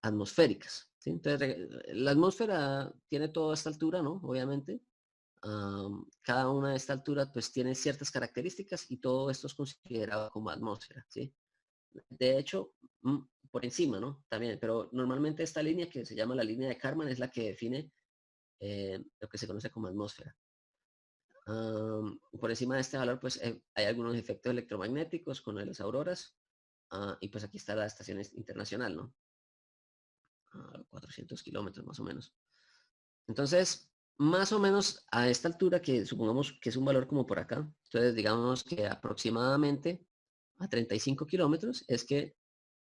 atmosféricas. ¿Sí? Entonces, la atmósfera tiene toda esta altura, ¿no? Obviamente. Cada una de esta altura pues tiene ciertas características y todo esto es considerado como atmósfera, ¿sí? De hecho, por encima, ¿no? También, pero normalmente esta línea que se llama la línea de Kármán es la que define lo que se conoce como atmósfera. Por encima de este valor, pues hay algunos efectos electromagnéticos con las auroras. Y pues aquí está la estación internacional, ¿no? 400 kilómetros más o menos. Entonces, más o menos a esta altura, que supongamos que es un valor como por acá, entonces digamos que aproximadamente a 35 kilómetros es que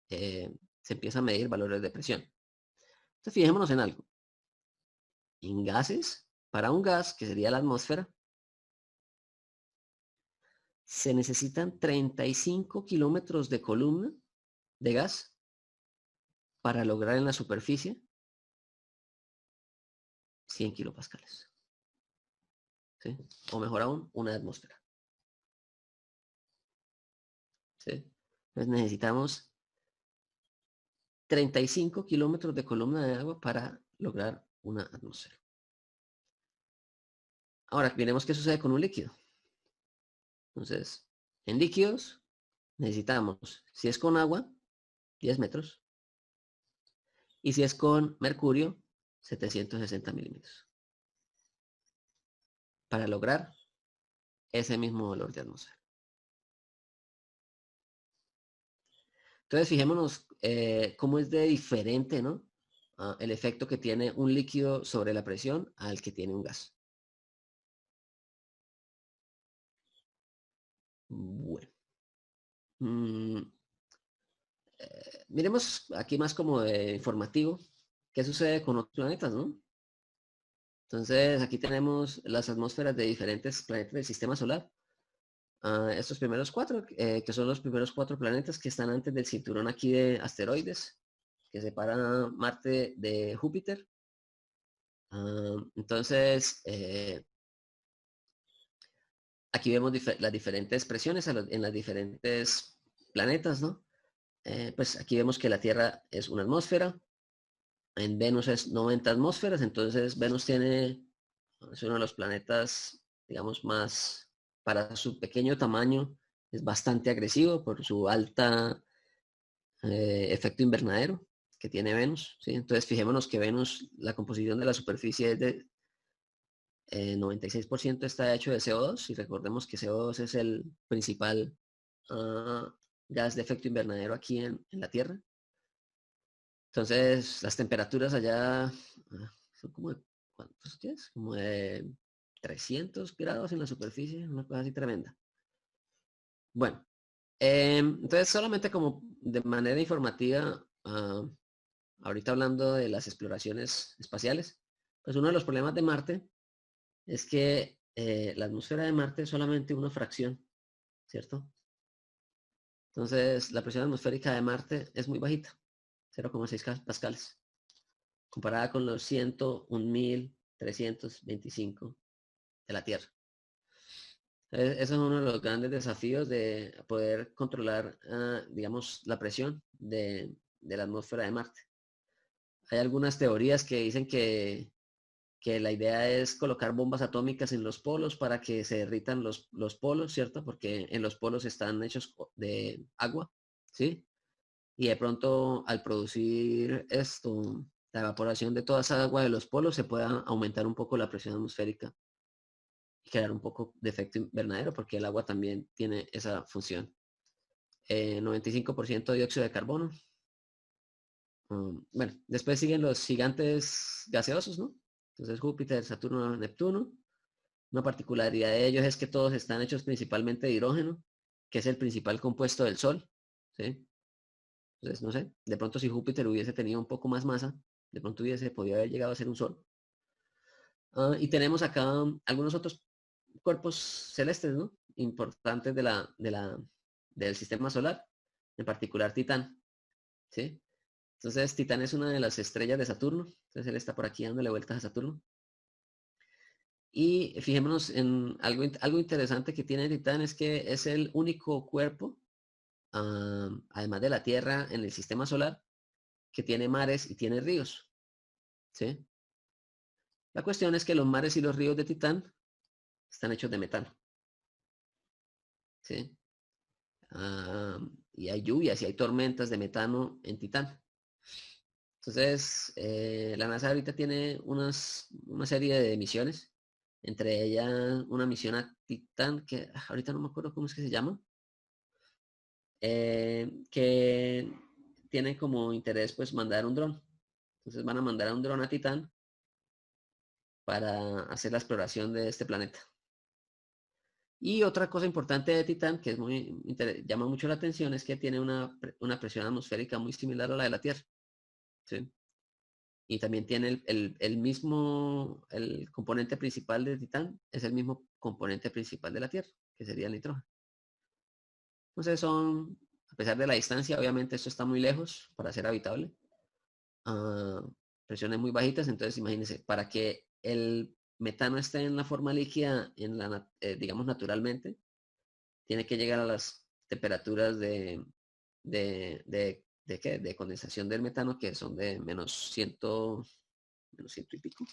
se empieza a medir valores de presión. Entonces, fijémonos en algo. En gases, para un gas, que sería la atmósfera, se necesitan 35 kilómetros de columna de gas para lograr en la superficie 100 kilopascales. ¿Sí? O mejor aún, una atmósfera. ¿Sí? Entonces necesitamos 35 kilómetros de columna de agua para lograr una atmósfera. Ahora, miremos qué sucede con un líquido. Entonces, en líquidos necesitamos, si es con agua, 10 metros. Y si es con mercurio, 760 milímetros. Para lograr ese mismo valor de atmósfera. Entonces, fijémonos cómo es de diferente, ¿no? el efecto que tiene un líquido sobre la presión al que tiene un gas. Bueno. Miremos aquí más como de informativo qué sucede con otros planetas, ¿no? Entonces aquí tenemos las atmósferas de diferentes planetas del sistema solar. Estos primeros 4, que son los primeros 4 planetas que están antes del cinturón aquí de asteroides, que separa Marte de Júpiter. Entonces, aquí vemos las diferentes presiones en las diferentes planetas, ¿no? Pues aquí vemos que la Tierra es una atmósfera, en Venus es 90 atmósferas, entonces Venus es uno de los planetas, digamos, más, para su pequeño tamaño, es bastante agresivo por su alta efecto invernadero que tiene Venus, ¿sí? Entonces fijémonos que Venus, la composición de la superficie es de 96% está hecho de CO2 y recordemos que CO2 es el principal gas de efecto invernadero aquí en la Tierra. Entonces las temperaturas allá son como de, ¿cuántos días? Como de 300 grados en la superficie, una cosa así tremenda. Bueno, entonces solamente como de manera informativa, ahorita hablando de las exploraciones espaciales, pues uno de los problemas de Marte es que la atmósfera de Marte es solamente una fracción, ¿cierto? Entonces la presión atmosférica de Marte es muy bajita, 0,6 pascales, comparada con los 101.325 de la Tierra. Ese es uno de los grandes desafíos de poder controlar, digamos, la presión de la atmósfera de Marte. Hay algunas teorías que dicen que la idea es colocar bombas atómicas en los polos para que se derritan los polos, ¿cierto? Porque en los polos están hechos de agua, ¿sí? Y de pronto al producir esto, la evaporación de toda esa agua de los polos, se pueda aumentar un poco la presión atmosférica y crear un poco de efecto invernadero, porque el agua también tiene esa función. 95% dióxido de carbono. Bueno, después siguen los gigantes gaseosos, ¿no? Entonces Júpiter, Saturno, Neptuno. Una particularidad de ellos es que todos están hechos principalmente de hidrógeno, que es el principal compuesto del Sol, ¿sí? Entonces, no sé, de pronto si Júpiter hubiese tenido un poco más masa, de pronto hubiese podido haber llegado a ser un Sol. Y tenemos acá algunos otros cuerpos celestes, ¿no? Importantes del sistema solar, en particular Titán, ¿sí? Entonces Titán es una de las estrellas de Saturno, entonces él está por aquí dándole vueltas a Saturno. Y fijémonos en algo interesante que tiene Titán, es que es el único cuerpo, además de la Tierra, en el sistema solar, que tiene mares y tiene ríos, ¿sí? La cuestión es que los mares y los ríos de Titán están hechos de metano, ¿sí? Y hay lluvias y hay tormentas de metano en Titán. Entonces, la NASA ahorita tiene una serie de misiones, entre ellas una misión a Titán, que ahorita no me acuerdo cómo es que se llama, que tiene como interés pues mandar un dron. Entonces van a mandar a un dron a Titán para hacer la exploración de este planeta. Y otra cosa importante de Titán, que es llama mucho la atención, es que tiene una presión atmosférica muy similar a la de la Tierra, ¿sí? Y también tiene el componente principal de Titán, es el mismo componente principal de la Tierra, que sería el nitrógeno. Entonces a pesar de la distancia, obviamente esto está muy lejos para ser habitable. Presiones muy bajitas, entonces imagínense, para que el metano esté en la forma líquida, digamos naturalmente, tiene que llegar a las temperaturas de condensación del metano, que son de menos 100 y pico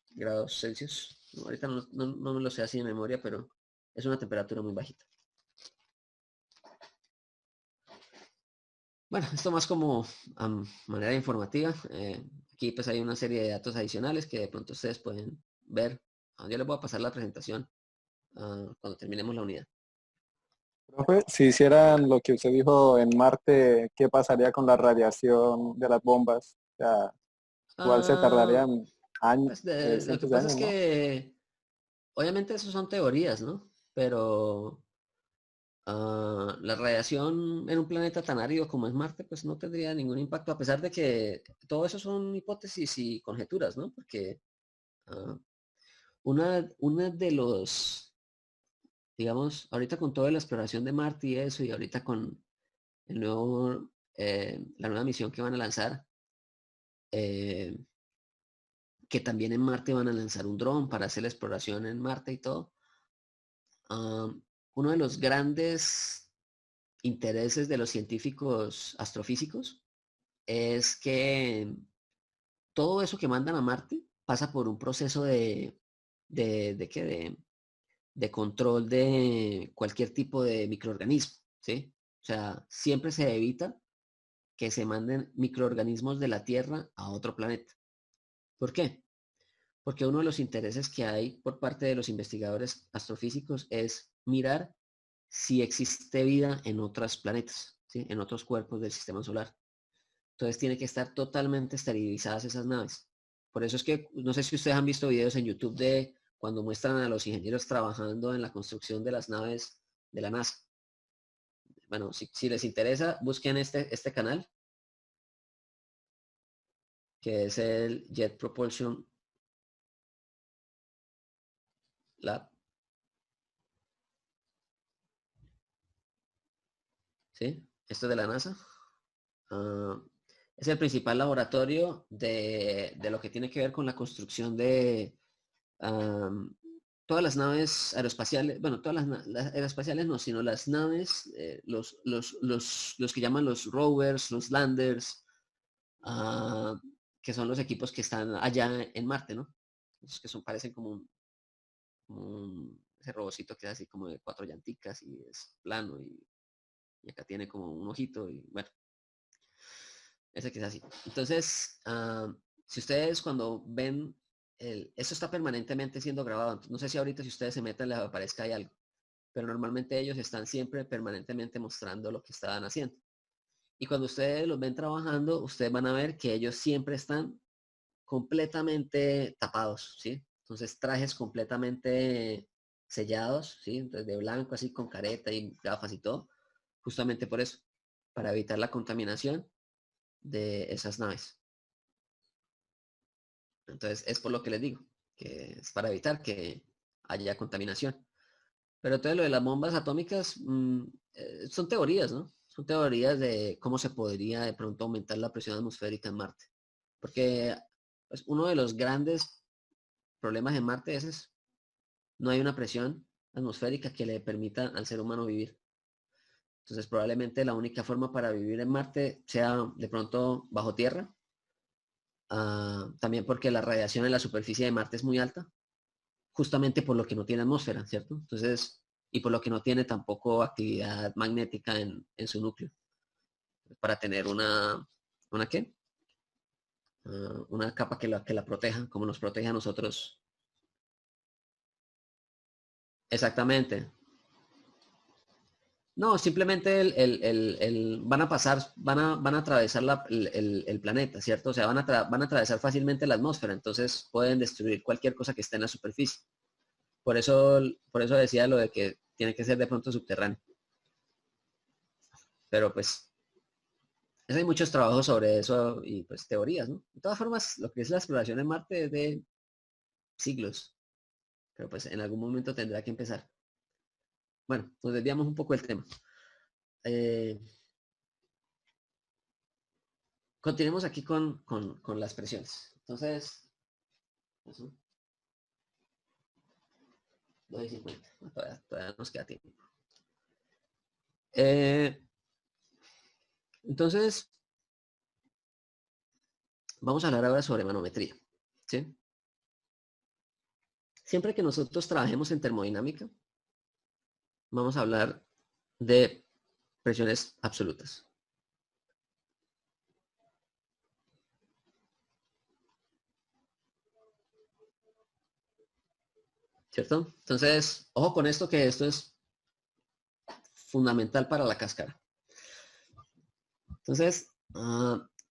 grados Celsius. No, ahorita no me lo sé así de memoria, pero es una temperatura muy bajita. Bueno, esto más como manera informativa. Aquí pues hay una serie de datos adicionales que de pronto ustedes pueden ver. Yo les voy a pasar la presentación cuando terminemos la unidad. Profe, si hicieran lo que usted dijo en Marte, ¿qué pasaría con la radiación de las bombas? sea, igual se Ah, tardarían años, pues lo que cientos de pasa años, es ¿no? que obviamente eso son teorías, ¿no? Pero la radiación en un planeta tan árido como es Marte, pues no tendría ningún impacto, a pesar de que todo eso son hipótesis y conjeturas, ¿no? Porque ah, una de los, digamos, ahorita con toda la exploración de Marte y eso, y ahorita con el nuevo, la nueva misión que van a lanzar, eh, que también en Marte van a lanzar un dron para hacer la exploración en Marte y todo. ah, Uno de los grandes intereses de los científicos astrofísicos es que todo eso que mandan a Marte pasa por un proceso de de control de cualquier tipo de microorganismo, ¿sí? O sea, siempre se evita que se manden microorganismos de la Tierra a otro planeta. ¿Por qué? Porque uno de los intereses que hay por parte de los investigadores astrofísicos es mirar si existe vida en otros planetas, ¿sí? En otros cuerpos del sistema solar. Entonces tiene que estar totalmente esterilizadas esas naves. Por eso es que, no sé si ustedes han visto videos en YouTube de cuando muestran a los ingenieros trabajando en la construcción de las naves de la NASA. Bueno, si les interesa, busquen este canal, que es el Jet Propulsion Lab. ¿Sí? Esto es de la NASA. Ah, es el principal laboratorio de lo que tiene que ver con la construcción de todas las naves aeroespaciales, bueno, todas las aeroespaciales no, sino las naves, los que llaman los rovers, los landers, ah, que son los equipos que están allá en Marte, ¿no? Los que son, parecen ese robocito que es así como de cuatro llanticas y es plano y acá tiene como un ojito y bueno, ese que es así. Entonces, si ustedes cuando ven, eso está permanentemente siendo grabado. Entonces, no sé si ahorita si ustedes se meten les aparezca ahí algo, pero normalmente ellos están siempre permanentemente mostrando lo que estaban haciendo. Y cuando ustedes los ven trabajando, ustedes van a ver que ellos siempre están completamente tapados, ¿sí? Entonces, trajes completamente sellados, ¿sí? Entonces, de blanco, así con careta y gafas y todo, justamente por eso, para evitar la contaminación de esas naves. Entonces, es por lo que les digo, que es para evitar que haya contaminación. Pero todo lo de las bombas atómicas son teorías, ¿no? Son teorías de cómo se podría de pronto aumentar la presión atmosférica en Marte. Porque pues, uno de los grandes problemas en Marte es eso. No hay una presión atmosférica que le permita al ser humano vivir. Entonces, probablemente la única forma para vivir en Marte sea de pronto bajo tierra. También porque la radiación en la superficie de Marte es muy alta, justamente por lo que no tiene atmósfera, ¿cierto? Entonces, y por lo que no tiene tampoco actividad magnética en su núcleo, para tener ¿una qué? Una capa que la proteja, como nos protege a nosotros. Exactamente. No, simplemente van a pasar, van a atravesar el planeta, ¿cierto? O sea, van a atravesar fácilmente la atmósfera, entonces pueden destruir cualquier cosa que esté en la superficie. Por eso decía lo de que tiene que ser de pronto subterráneo. Pero pues, hay muchos trabajos sobre eso y pues teorías, ¿no? De todas formas, lo que es la exploración en Marte es de siglos, pero pues en algún momento tendrá que empezar. Bueno, nos desviamos un poco del tema. Eh, Continuemos aquí con las presiones. Entonces, eso, 2:50. Todavía nos queda tiempo. Entonces, vamos a hablar ahora sobre manometría. ¿Sí? Siempre que nosotros trabajemos en termodinámica, vamos a hablar de presiones absolutas. ¿Cierto? Entonces, ojo con esto, que esto es fundamental para la cáscara. Entonces,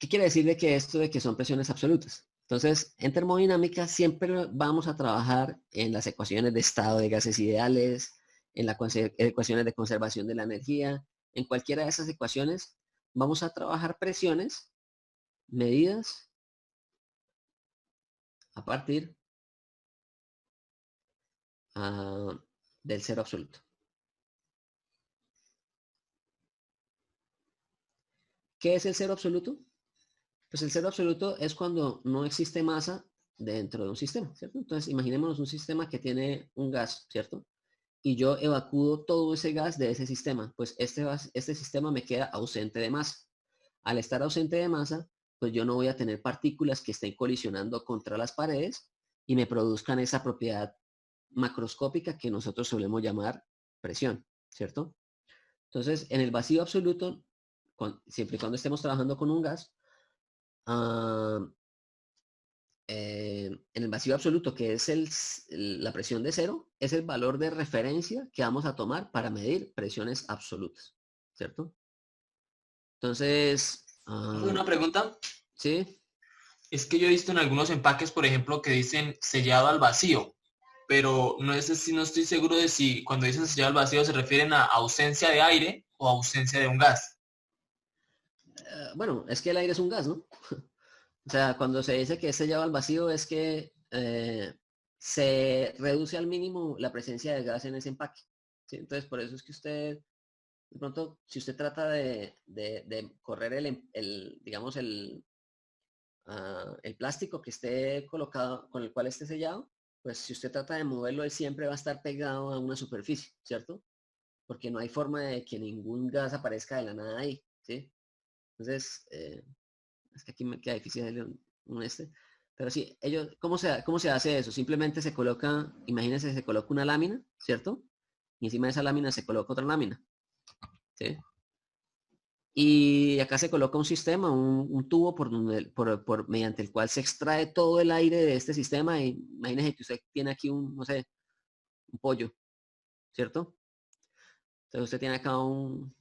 ¿Qué quiere decir de que esto de que son presiones absolutas? Entonces, en termodinámica siempre vamos a trabajar en las ecuaciones de estado de gases ideales, en las ecuaciones de conservación de la energía. En cualquiera de esas ecuaciones vamos a trabajar presiones medidas a partir del cero absoluto. ¿Qué es el cero absoluto? Pues el cero absoluto es cuando no existe masa dentro de un sistema, ¿cierto? Entonces, imaginémonos un sistema que tiene un gas, ¿cierto? Y yo evacúo todo ese gas de ese sistema. Pues este sistema me queda ausente de masa. Al estar ausente de masa, pues yo no voy a tener partículas que estén colisionando contra las paredes y me produzcan esa propiedad macroscópica que nosotros solemos llamar presión, ¿cierto? Entonces, en el vacío absoluto, siempre y cuando estemos trabajando con un gas, en el vacío absoluto, que es la presión de cero, es el valor de referencia que vamos a tomar para medir presiones absolutas, ¿cierto? Entonces, Una pregunta. sí, Es que yo he visto en algunos empaques, por ejemplo, que dicen sellado al vacío, pero no estoy seguro de si cuando dicen sellado al vacío se refieren a ausencia de aire o ausencia de un gas. bueno, es que el aire es un gas, ¿no? O sea, cuando se dice que es sellado al vacío es que se reduce al mínimo la presencia de gas en ese empaque, ¿sí? Entonces, por eso es que usted, de pronto, si usted trata de correr digamos, el plástico que esté colocado, con el cual esté sellado, pues si usted trata de moverlo, él siempre va a estar pegado a una superficie, ¿cierto? Porque no hay forma de que ningún gas aparezca de la nada ahí, ¿sí? Entonces, es que aquí me queda difícil darle un este. Pero sí, ellos, cómo se hace eso? Simplemente se coloca, imagínense, se coloca una lámina, ¿cierto? Y encima de esa lámina se coloca otra lámina, ¿sí? Y acá se coloca un sistema, un tubo mediante el cual se extrae todo el aire de este sistema. Y imagínense que usted tiene aquí no sé, un pollo, ¿cierto? Entonces usted tiene acá un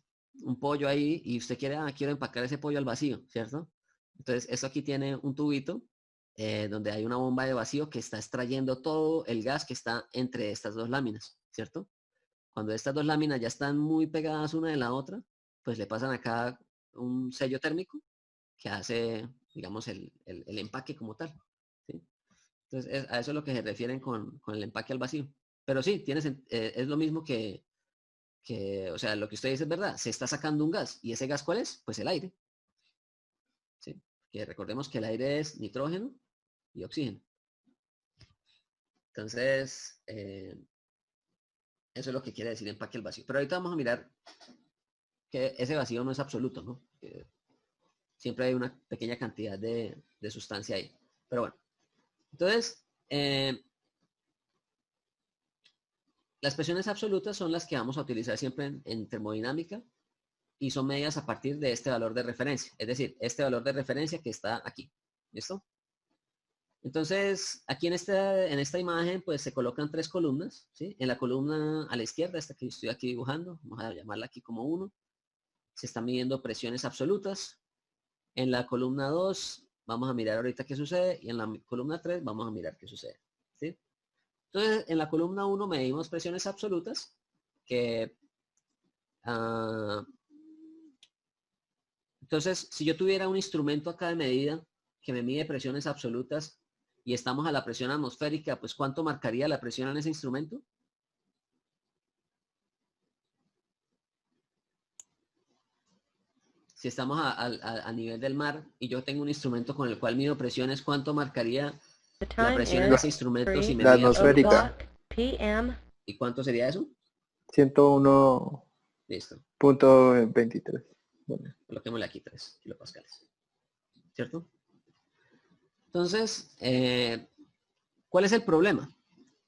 pollo ahí y usted quiero empacar ese pollo al vacío, ¿cierto? Entonces esto aquí tiene un tubito donde hay una bomba de vacío que está extrayendo todo el gas que está entre estas dos láminas, ¿cierto? Cuando estas dos láminas ya están muy pegadas una de la otra, pues le pasan acá un sello térmico que hace, digamos, el empaque como tal, ¿sí? Entonces a eso es lo que se refieren con el empaque al vacío. Pero sí, es lo mismo o sea, lo que usted dice es verdad, se está sacando un gas. ¿Y ese gas cuál es? Pues el aire, ¿sí? Que recordemos que el aire es nitrógeno y oxígeno. Entonces, eso es lo que quiere decir empaque al vacío. Pero ahorita vamos a mirar que ese vacío no es absoluto, ¿no? Siempre hay una pequeña cantidad de sustancia ahí. Pero bueno, entonces, las presiones absolutas son las que vamos a utilizar siempre en termodinámica y son medidas a partir de este valor de referencia. Es decir, este valor de referencia que está aquí. ¿Listo? Entonces, aquí en esta imagen, pues se colocan tres columnas, ¿sí? En la columna a la izquierda, esta que estoy aquí dibujando, vamos a llamarla aquí como 1, se están midiendo presiones absolutas. En la columna 2, vamos a mirar ahorita qué sucede, y en la columna 3, vamos a mirar qué sucede, ¿sí? Entonces, en la columna 1 medimos presiones absolutas, que... entonces, si yo tuviera un instrumento acá de medida que me mide presiones absolutas, y estamos a la presión atmosférica, pues ¿cuánto marcaría la presión en ese instrumento? Si estamos a nivel del mar y yo tengo un instrumento con el cual mido presiones, ¿cuánto marcaría la presión en ese instrumento si me La mide atmosférica, ¿Y cuánto sería eso? 101.23. Listo. Bueno, Coloquémosle aquí 3 kilopascales. ¿Cierto? Entonces, ¿cuál es el problema?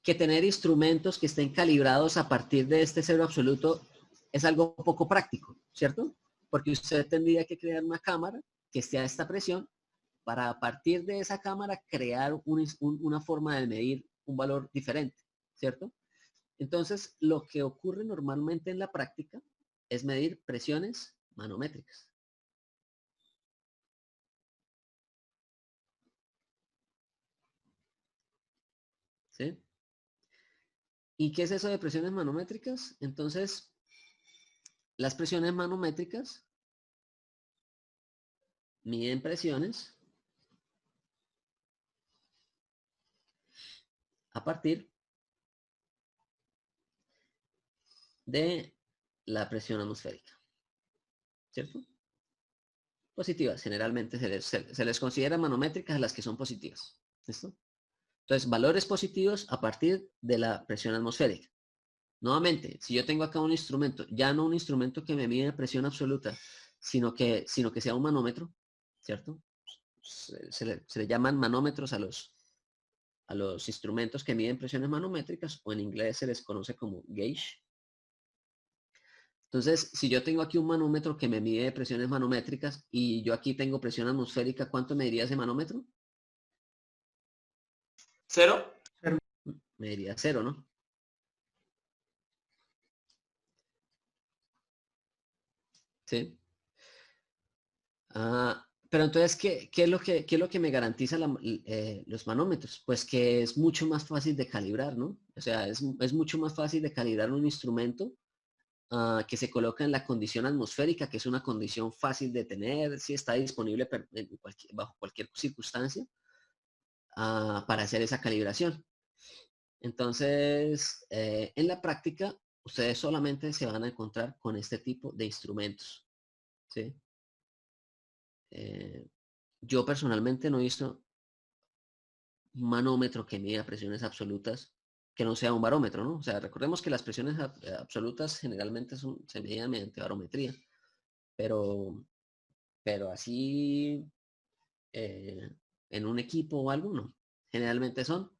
Que tener instrumentos que estén calibrados a partir de este cero absoluto es algo poco práctico, ¿cierto? Porque usted tendría que crear una cámara que esté a esta presión para a partir de esa cámara crear una forma de medir un valor diferente, ¿cierto? Entonces, lo que ocurre normalmente en la práctica es medir presiones manométricas. ¿sí? ¿Y qué es eso de presiones manométricas? Entonces, las presiones manométricas miden presiones a partir de la presión atmosférica, ¿cierto? Positivas, generalmente se les considera manométricas a las que son positivas, ¿listo? Entonces, valores positivos a partir de la presión atmosférica. Nuevamente, si yo tengo acá un instrumento, ya no un instrumento que me mide presión absoluta, sino que sea un manómetro, ¿cierto? Se le llaman manómetros a los instrumentos que miden presiones manométricas, o en inglés se les conoce como gauge. Entonces, si yo tengo aquí un manómetro que me mide presiones manométricas y yo aquí tengo presión atmosférica, ¿cuánto me diría ese manómetro? ¿Cero? Me diría 0, ¿no? Sí. Pero entonces, ¿qué es lo que me garantiza los manómetros? Pues que es mucho más fácil de calibrar, ¿no? O sea, es mucho más fácil de calibrar un instrumento que se coloca en la condición atmosférica, que es una condición fácil de tener, si está disponible bajo cualquier circunstancia, para hacer esa calibración. Entonces, en la práctica, ustedes solamente se van a encontrar con este tipo de instrumentos, ¿sí? Yo personalmente no he visto un manómetro que mida presiones absolutas que no sea un barómetro, ¿no? O sea, recordemos que las presiones absolutas generalmente se miden mediante barometría, pero así en un equipo o algo, no. Generalmente son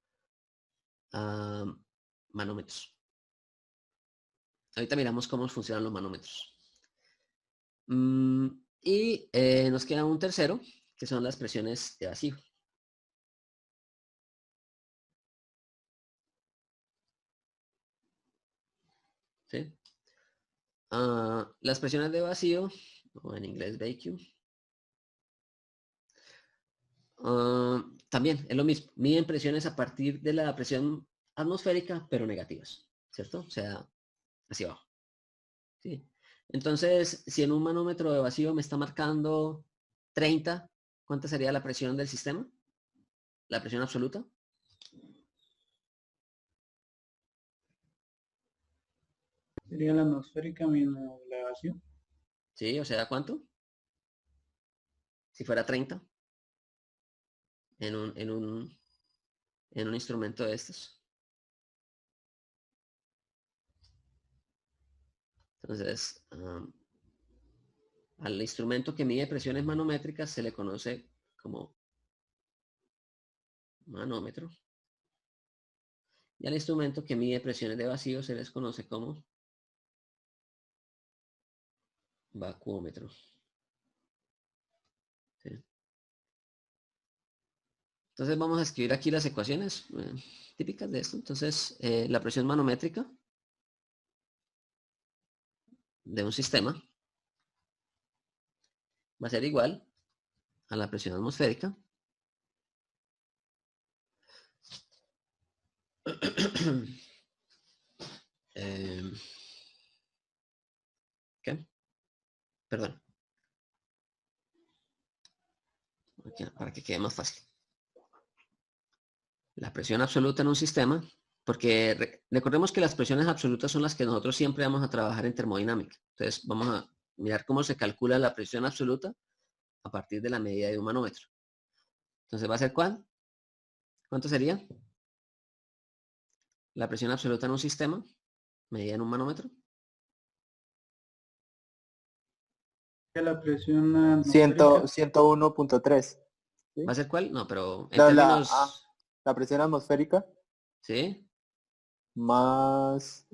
manómetros. Ahorita miramos cómo funcionan los manómetros. Y nos queda un tercero, que son las presiones de vacío. ¿Sí? Las presiones de vacío, o en inglés vacuum, también es lo mismo. Miden presiones a partir de la presión atmosférica, pero negativas, ¿cierto? O sea, hacia abajo. ¿Sí? Entonces, si en un manómetro de vacío me está marcando 30, ¿cuánta sería la presión del sistema? ¿La presión absoluta? Sería la atmosférica menos la vacío. ¿Sí? O sea, ¿cuánto? Si fuera 30 en un instrumento de estos. Entonces, al instrumento que mide presiones manométricas se le conoce como manómetro. Y al instrumento que mide presiones de vacío se les conoce como vacuómetro. ¿Sí? Entonces vamos a escribir aquí las ecuaciones típicas de esto. Entonces, la presión manométrica de un sistema va a ser igual a la presión atmosférica ¿qué? Perdón. Para que quede más fácil. La presión absoluta en un sistema, porque recordemos que las presiones absolutas son las que nosotros siempre vamos a trabajar en termodinámica. Entonces vamos a mirar cómo se calcula la presión absoluta a partir de la medida de un manómetro. Entonces va a ser ¿cuál? ¿Cuánto sería? La presión absoluta en un sistema, medida en un manómetro. La presión atmosférica. 101.3. ¿sí? ¿Va a ser cuál? No, pero en No, términos... la presión atmosférica ¿Sí? más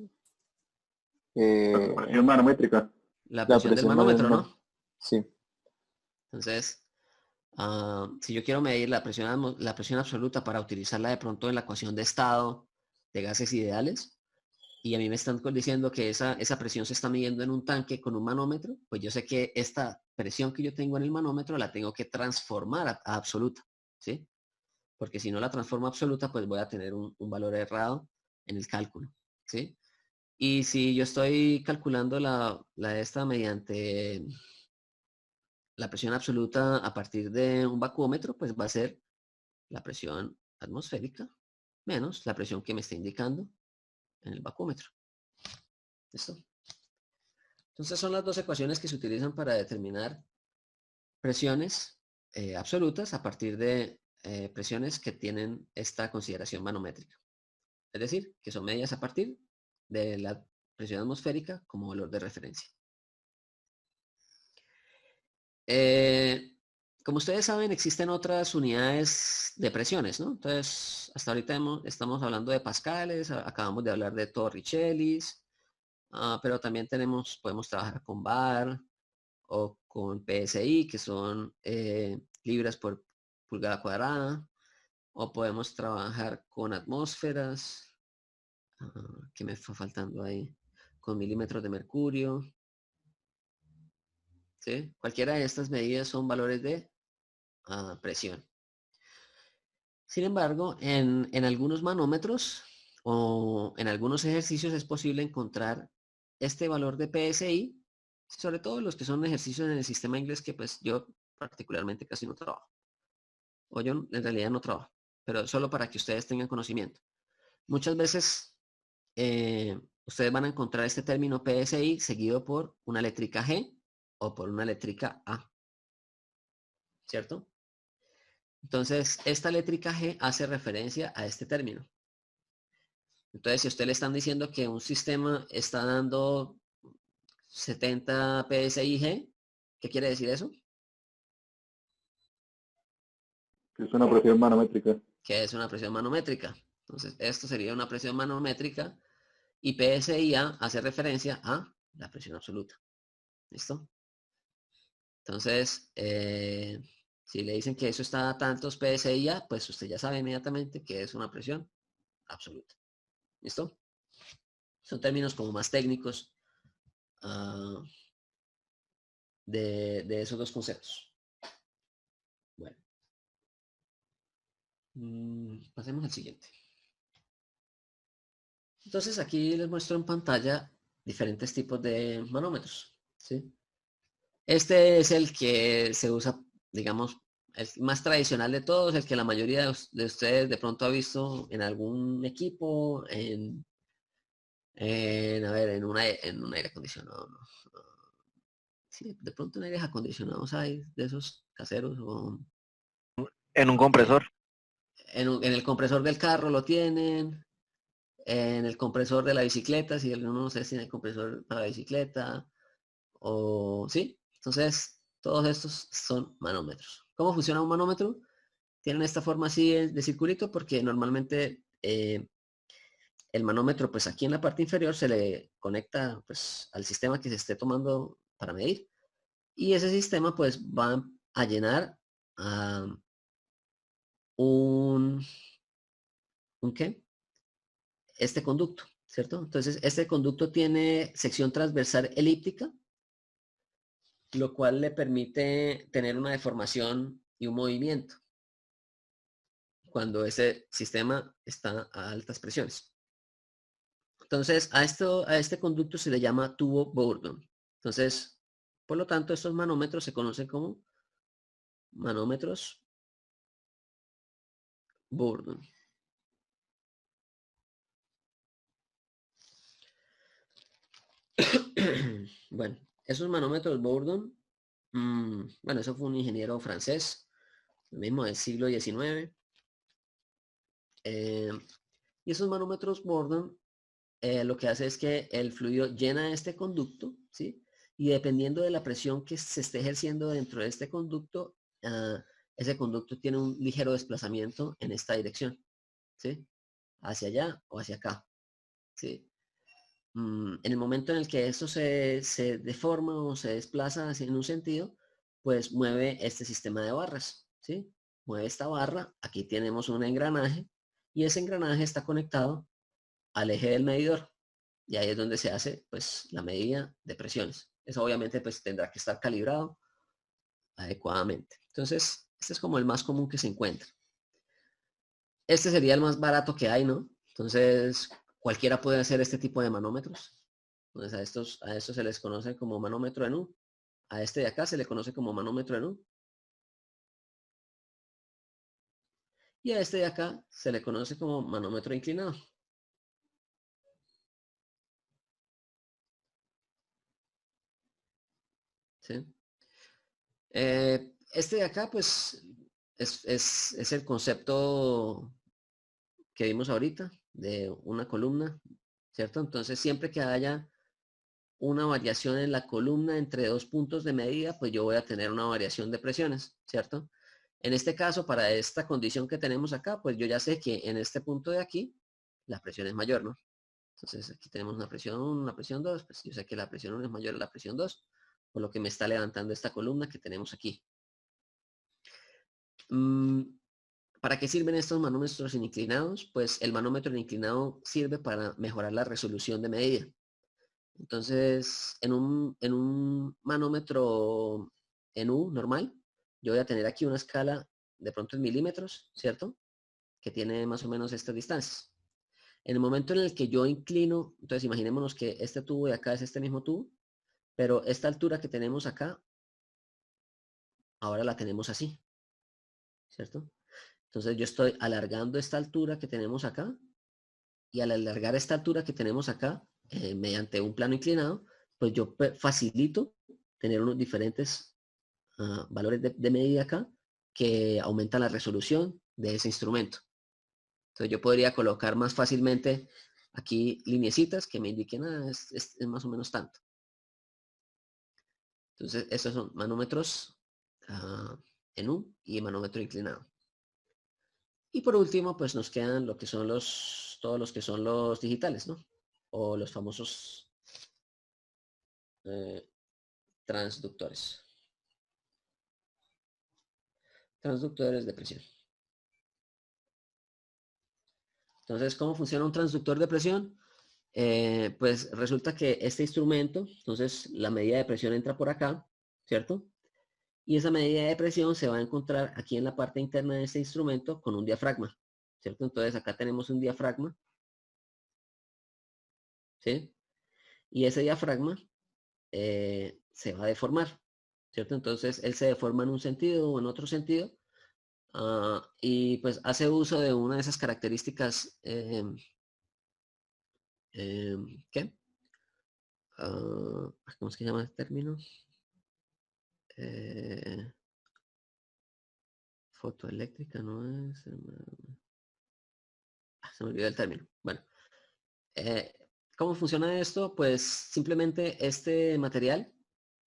Presión manométrica. La presión del manómetro, ¿no? Sí. Entonces, si yo quiero medir la presión absoluta para utilizarla de pronto en la ecuación de estado de gases ideales, y a mí me están diciendo que esa presión se está midiendo en un tanque con un manómetro, pues yo sé que esta presión que yo tengo en el manómetro la tengo que transformar a absoluta, ¿sí? porque si no la transformo a absoluta, pues voy a tener un valor errado en el cálculo, ¿sí? Y si yo estoy calculando la esta mediante la presión absoluta a partir de un vacuómetro, pues va a ser la presión atmosférica menos la presión que me está indicando en el vacuómetro. ¿Listo? Entonces son las dos ecuaciones que se utilizan para determinar presiones absolutas a partir de presiones que tienen esta consideración manométrica. Es decir, que son medidas a partir de la presión atmosférica como valor de referencia. Como ustedes saben, existen otras unidades de presiones, ¿no? Entonces, hasta ahorita estamos hablando de pascales, acabamos de hablar de torricellis, pero también podemos trabajar con bar o con PSI, que son libras por pulgada cuadrada, o podemos trabajar con atmósferas, que me está faltando ahí, con milímetros de mercurio. ¿Sí? Cualquiera de estas medidas son valores de presión. Sin embargo, en algunos manómetros o en algunos ejercicios es posible encontrar este valor de PSI, sobre todo los que son ejercicios en el sistema inglés que pues yo particularmente casi no trabajo. O yo en realidad no trabajo, pero solo para que ustedes tengan conocimiento. Muchas veces ustedes van a encontrar este término PSI seguido por una letrica G o por una letrica A. ¿Cierto? Entonces, esta letrica G hace referencia a este término. Entonces, si a usted le están diciendo que un sistema está dando 70 PSI G, ¿qué quiere decir eso? Es una presión manométrica. Que es una presión manométrica. Entonces, esto sería una presión manométrica y PSI-A hace referencia a la presión absoluta. ¿Listo? Entonces, si le dicen que eso está a tantos PSI-A, pues usted ya sabe inmediatamente que es una presión absoluta. ¿Listo? Son términos como más técnicos de esos dos conceptos. Bueno. Pasemos al siguiente. Entonces aquí les muestro en pantalla diferentes tipos de manómetros. ¿Sí? Este es el que se usa, digamos, el más tradicional de todos, el que la mayoría de ustedes de pronto ha visto en algún equipo, en un aire acondicionado. ¿No? Sí, de pronto en aires acondicionados hay de esos caseros o En un compresor. en el compresor del carro lo tienen, en el compresor de la bicicleta, si alguno de ustedes tiene el compresor para la bicicleta, o sí. Entonces, todos estos son manómetros. ¿Cómo funciona un manómetro? Tienen esta forma así de circulito porque normalmente el manómetro, pues aquí en la parte inferior se le conecta pues al sistema que se esté tomando para medir. Y ese sistema pues va a llenar ¿un qué? Este conducto, ¿cierto? Entonces, este conducto tiene sección transversal elíptica, lo cual le permite tener una deformación y un movimiento cuando ese sistema está a altas presiones. Entonces, a este conducto se le llama tubo Bourdon. Entonces, por lo tanto, estos manómetros se conocen como manómetros Bourdon. Bueno, esos manómetros Bourdon, bueno, eso fue un ingeniero francés, lo mismo del siglo XIX. Y esos manómetros Bourdon lo que hace es que el fluido llena este conducto, ¿sí? Y dependiendo de la presión que se esté ejerciendo dentro de este conducto, ese conducto tiene un ligero desplazamiento en esta dirección, ¿sí? Hacia allá o hacia acá, ¿sí? En el momento en el que esto se deforma o se desplaza en un sentido, pues mueve este sistema de barras, ¿sí? Mueve esta barra, aquí tenemos un engranaje, y ese engranaje está conectado al eje del medidor, y ahí es donde se hace pues la medida de presiones. Eso obviamente pues tendrá que estar calibrado adecuadamente. Entonces, este es como el más común que se encuentra. Este sería el más barato que hay, ¿no? Entonces, cualquiera puede hacer este tipo de manómetros. Entonces, a estos se les conoce como manómetro en U. A este de acá se le conoce como manómetro en U. Y a este de acá se le conoce como manómetro inclinado. ¿Sí? Este de acá, pues, es el concepto que vimos ahorita de una columna, ¿cierto? Entonces, siempre que haya una variación en la columna entre dos puntos de medida, pues yo voy a tener una variación de presiones, ¿cierto? En este caso, para esta condición que tenemos acá, pues yo ya sé que en este punto de aquí, la presión es mayor, ¿no? Entonces aquí tenemos una presión 2, pues yo sé que la presión 1 es mayor a la presión 2, por lo que me está levantando esta columna que tenemos aquí. ¿Para qué sirven estos manómetros inclinados? Pues el manómetro inclinado sirve para mejorar la resolución de medida. Entonces, en un manómetro en U normal, yo voy a tener aquí una escala de pronto en milímetros, ¿cierto? Que tiene más o menos estas distancias. En el momento en el que yo inclino, entonces imaginémonos que este tubo de acá es este mismo tubo, pero esta altura que tenemos acá, ahora la tenemos así, ¿cierto? Entonces yo estoy alargando esta altura que tenemos acá, y al alargar esta altura que tenemos acá, mediante un plano inclinado, pues yo facilito tener unos diferentes valores de medida acá que aumentan la resolución de ese instrumento. Entonces yo podría colocar más fácilmente aquí lineecitas que me indiquen, es más o menos tanto. Entonces estos son manómetros en U y manómetro inclinado. Y por último, pues nos quedan lo que son todos los que son los digitales, ¿no? O los famosos transductores. Transductores de presión. Entonces, ¿cómo funciona un transductor de presión? Pues resulta que este instrumento, entonces la medida de presión entra por acá, ¿cierto? Y esa medida de presión se va a encontrar aquí en la parte interna de este instrumento con un diafragma, ¿cierto? Entonces acá tenemos un diafragma, ¿sí? Y ese diafragma se va a deformar, ¿cierto? Entonces él se deforma en un sentido o en otro sentido, y pues hace uso de una de esas características, ¿qué? ¿Cómo es que se llama el término? Fotoeléctrica, ¿no es? Se me olvidó el término. Bueno, ¿cómo funciona esto? Pues simplemente este material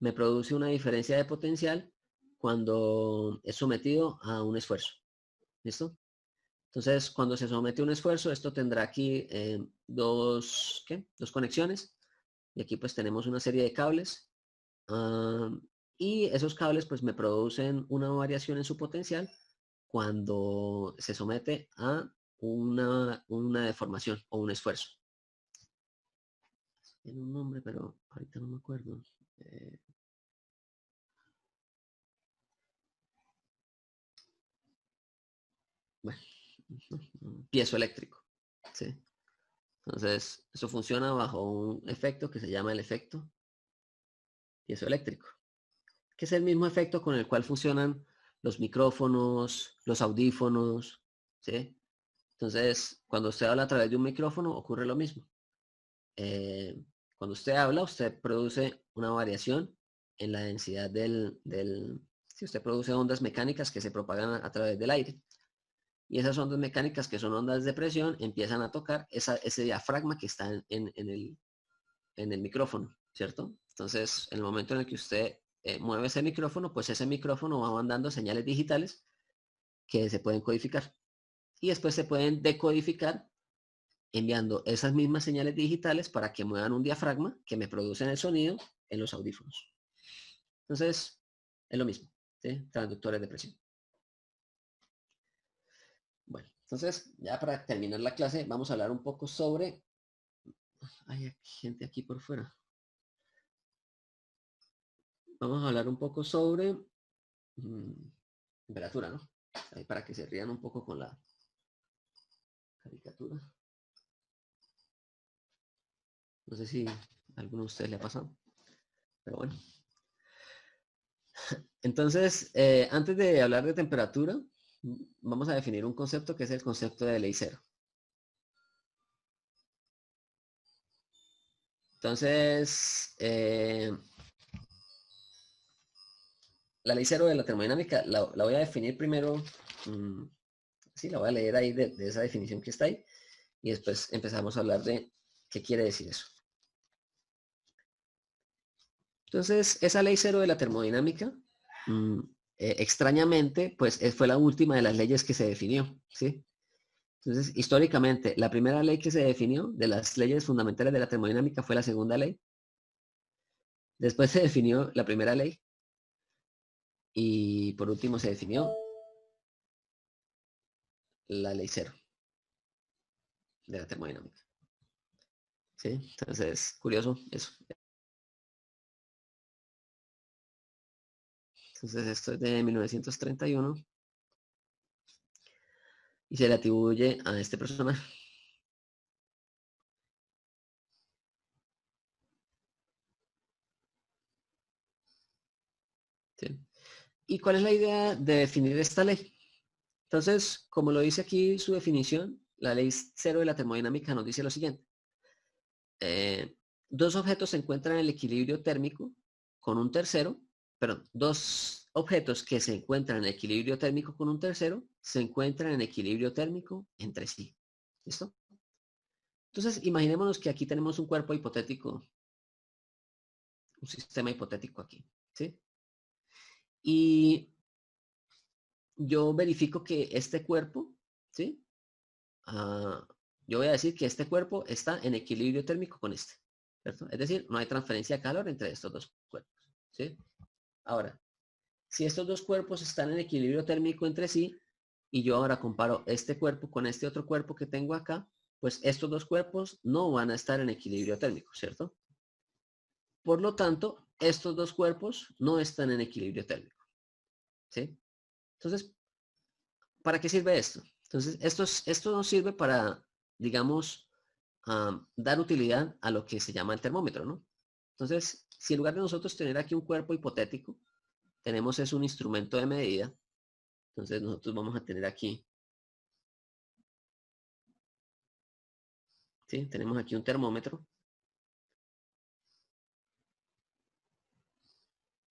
me produce una diferencia de potencial cuando es sometido a un esfuerzo. ¿Listo? Entonces, cuando se somete a un esfuerzo, esto tendrá aquí dos conexiones. Y aquí pues tenemos una serie de cables. Y esos cables pues me producen una variación en su potencial cuando se somete a una deformación o un esfuerzo. Tiene un nombre, pero ahorita no me acuerdo. Bueno, piezoeléctrico. ¿Sí? Entonces, eso funciona bajo un efecto que se llama el efecto piezoeléctrico, que es el mismo efecto con el cual funcionan los micrófonos, los audífonos, ¿sí? Entonces, cuando usted habla a través de un micrófono, ocurre lo mismo. Cuando usted habla, usted produce una variación en la densidad si usted produce ondas mecánicas que se propagan a través del aire. Y esas ondas mecánicas, que son ondas de presión, empiezan a tocar ese diafragma que está en el micrófono, ¿cierto? Entonces, en el momento en el que usted mueve ese micrófono, pues ese micrófono va mandando señales digitales que se pueden codificar. Y después se pueden decodificar enviando esas mismas señales digitales para que muevan un diafragma que me producen el sonido en los audífonos. Entonces, es lo mismo, ¿sí? Transductores de presión. Bueno, entonces, ya para terminar la clase, vamos a hablar un poco sobre... Hay gente aquí por fuera. Vamos a hablar un poco sobre temperatura, ¿no? Ahí para que se rían un poco con la caricatura. No sé si a alguno de ustedes le ha pasado, pero bueno. Entonces, antes de hablar de temperatura, vamos a definir un concepto que es el concepto de ley cero. Entonces, la ley cero de la termodinámica la voy a definir primero, sí, la voy a leer ahí de esa definición que está ahí, y después empezamos a hablar de qué quiere decir eso. Entonces, esa ley cero de la termodinámica, extrañamente, pues fue la última de las leyes que se definió, ¿sí? Entonces, históricamente, la primera ley que se definió de las leyes fundamentales de la termodinámica fue la segunda ley. Después se definió la primera ley. Y por último se definió la ley cero de la termodinámica. ¿Sí? Entonces, curioso eso. Entonces, esto es de 1931 y se le atribuye a este personaje. ¿Sí? ¿Y cuál es la idea de definir esta ley? Entonces, como lo dice aquí su definición, la ley cero de la termodinámica nos dice lo siguiente. Dos objetos se encuentran en el equilibrio térmico con un tercero, perdón, dos objetos que se encuentran en equilibrio térmico con un tercero se encuentran en equilibrio térmico entre sí. ¿Listo? Entonces, imaginémonos que aquí tenemos un cuerpo hipotético, un sistema hipotético aquí, ¿sí? Y yo verifico que este cuerpo, ¿sí? Yo voy a decir que este cuerpo está en equilibrio térmico con este, ¿cierto? Es decir, no hay transferencia de calor entre estos dos cuerpos, ¿sí? Ahora, si estos dos cuerpos están en equilibrio térmico entre sí, y yo ahora comparo este cuerpo con este otro cuerpo que tengo acá, pues estos dos cuerpos no van a estar en equilibrio térmico, ¿cierto? Por lo tanto, estos dos cuerpos no están en equilibrio térmico, ¿sí? Entonces, ¿para qué sirve esto? Entonces, esto nos sirve para, digamos, dar utilidad a lo que se llama el termómetro, ¿no? Entonces, si en lugar de nosotros tener aquí un cuerpo hipotético, tenemos es un instrumento de medida, entonces nosotros vamos a tener aquí, ¿sí? Tenemos aquí un termómetro,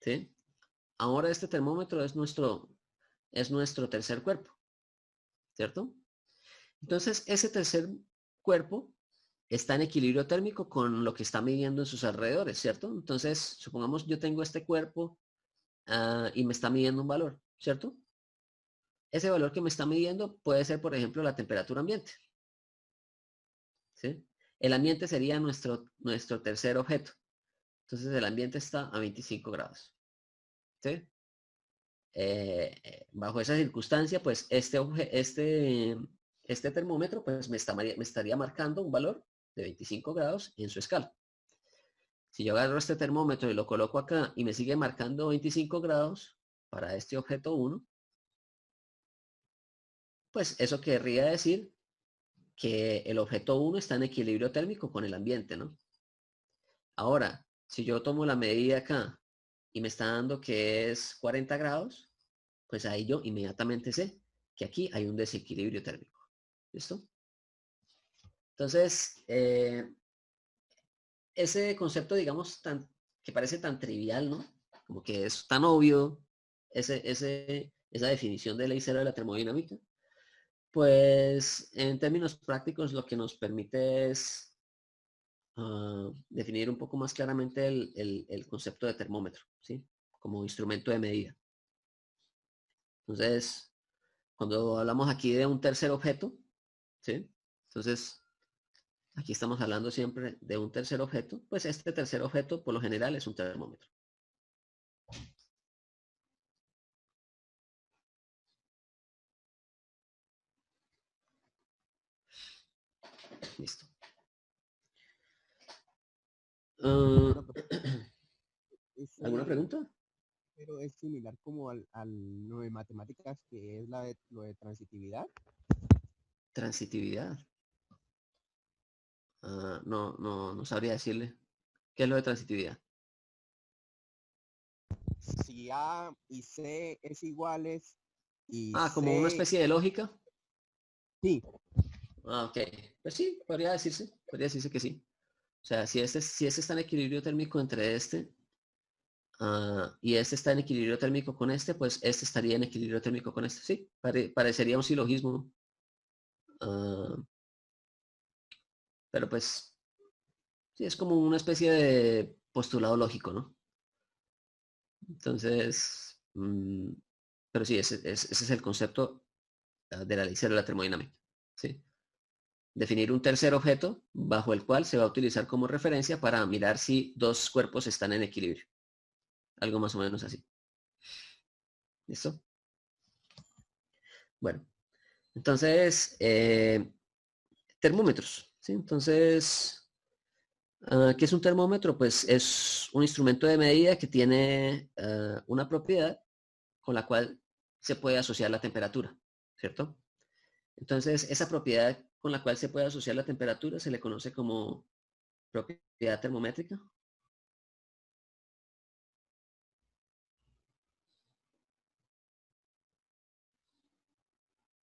¿sí? Ahora este termómetro es nuestro tercer cuerpo, ¿cierto? Entonces, ese tercer cuerpo está en equilibrio térmico con lo que está midiendo en sus alrededores, ¿cierto? Entonces, supongamos yo tengo este cuerpo y me está midiendo un valor, ¿cierto? Ese valor que me está midiendo puede ser, por ejemplo, la temperatura ambiente, ¿sí? El ambiente sería nuestro tercer objeto. Entonces, el ambiente está a 25 grados, ¿sí? Bajo esa circunstancia, pues este termómetro pues me estaría marcando un valor de 25 grados en su escala. Si yo agarro este termómetro y lo coloco acá y me sigue marcando 25 grados para este objeto 1, pues eso querría decir que el objeto 1 está en equilibrio térmico con el ambiente, ¿no? Ahora, si yo tomo la medida acá y me está dando que es 40 grados, pues ahí yo inmediatamente sé que aquí hay un desequilibrio térmico. ¿Listo? Entonces, ese concepto, digamos, que parece tan trivial, ¿no? Como que es tan obvio esa definición de ley cero de la termodinámica, pues en términos prácticos lo que nos permite es definir un poco más claramente el concepto de termómetro, ¿sí? Como instrumento de medida. Entonces, cuando hablamos aquí de un tercer objeto, ¿sí? Entonces, aquí estamos hablando siempre de un tercer objeto, pues este tercer objeto por lo general es un termómetro. Listo. ¿Alguna pregunta? Pero es similar como al lo de matemáticas, que es lo de transitividad. Transitividad. No sabría decirle. ¿Qué es lo de transitividad? Si A y C es iguales y Como una C, especie de lógica. sí, Ok. Pues sí, podría decirse que sí. O sea, si este está en equilibrio térmico entre este, y este está en equilibrio térmico con este, pues este estaría en equilibrio térmico con este. Sí, parecería un silogismo. Pero pues, sí, es como una especie de postulado lógico, ¿no? Entonces, pero sí, ese es el concepto de la ley cero de la termodinámica. ¿Sí? Definir un tercer objeto bajo el cual se va a utilizar como referencia para mirar si dos cuerpos están en equilibrio. Algo más o menos así. ¿Listo? Bueno, entonces, termómetros. ¿Sí? Entonces, ¿qué es un termómetro? Pues es un instrumento de medida que tiene una propiedad con la cual se puede asociar la temperatura, ¿cierto? Entonces, esa propiedad con la cual se puede asociar la temperatura se le conoce como propiedad termométrica.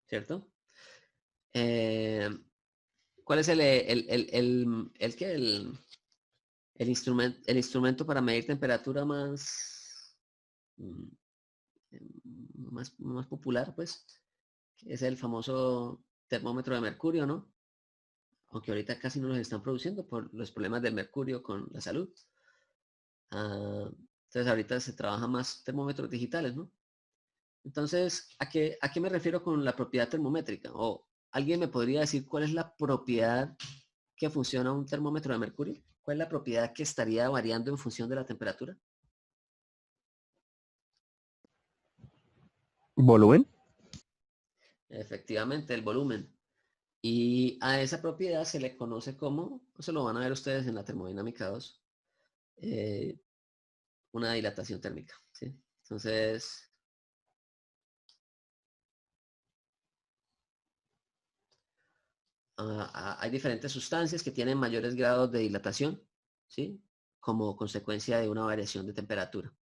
¿Cierto? ¿Cuál es el instrumento para medir temperatura mm, más popular, pues? Es el famoso termómetro de mercurio, ¿no? Aunque ahorita casi no los están produciendo por los problemas del mercurio con la salud. Entonces ahorita se trabaja más termómetros digitales, ¿no? Entonces, ¿a qué me refiero con la propiedad termométrica? ¿O alguien me podría decir cuál es la propiedad que funciona un termómetro de mercurio? ¿Cuál es la propiedad que estaría variando en función de la temperatura? volumen. Efectivamente, el volumen. Y a esa propiedad se le conoce como, eso lo van a ver ustedes en la termodinámica 2, una dilatación térmica. ¿Sí? Entonces, hay diferentes sustancias que tienen mayores grados de dilatación, ¿sí? Como consecuencia de una variación de temperatura.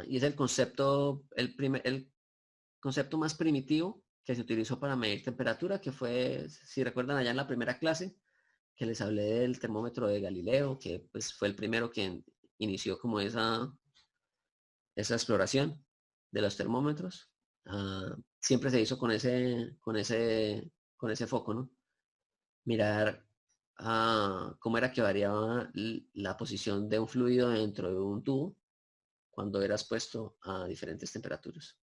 Y es el concepto, el concepto más primitivo que se utilizó para medir temperatura, que fue, si recuerdan allá en la primera clase, que les hablé del termómetro de Galileo, que pues fue el primero que inició como esa exploración de los termómetros. Siempre se hizo con ese foco, ¿no? Mirar cómo era que variaba la posición de un fluido dentro de un tubo cuando era expuesto a diferentes temperaturas.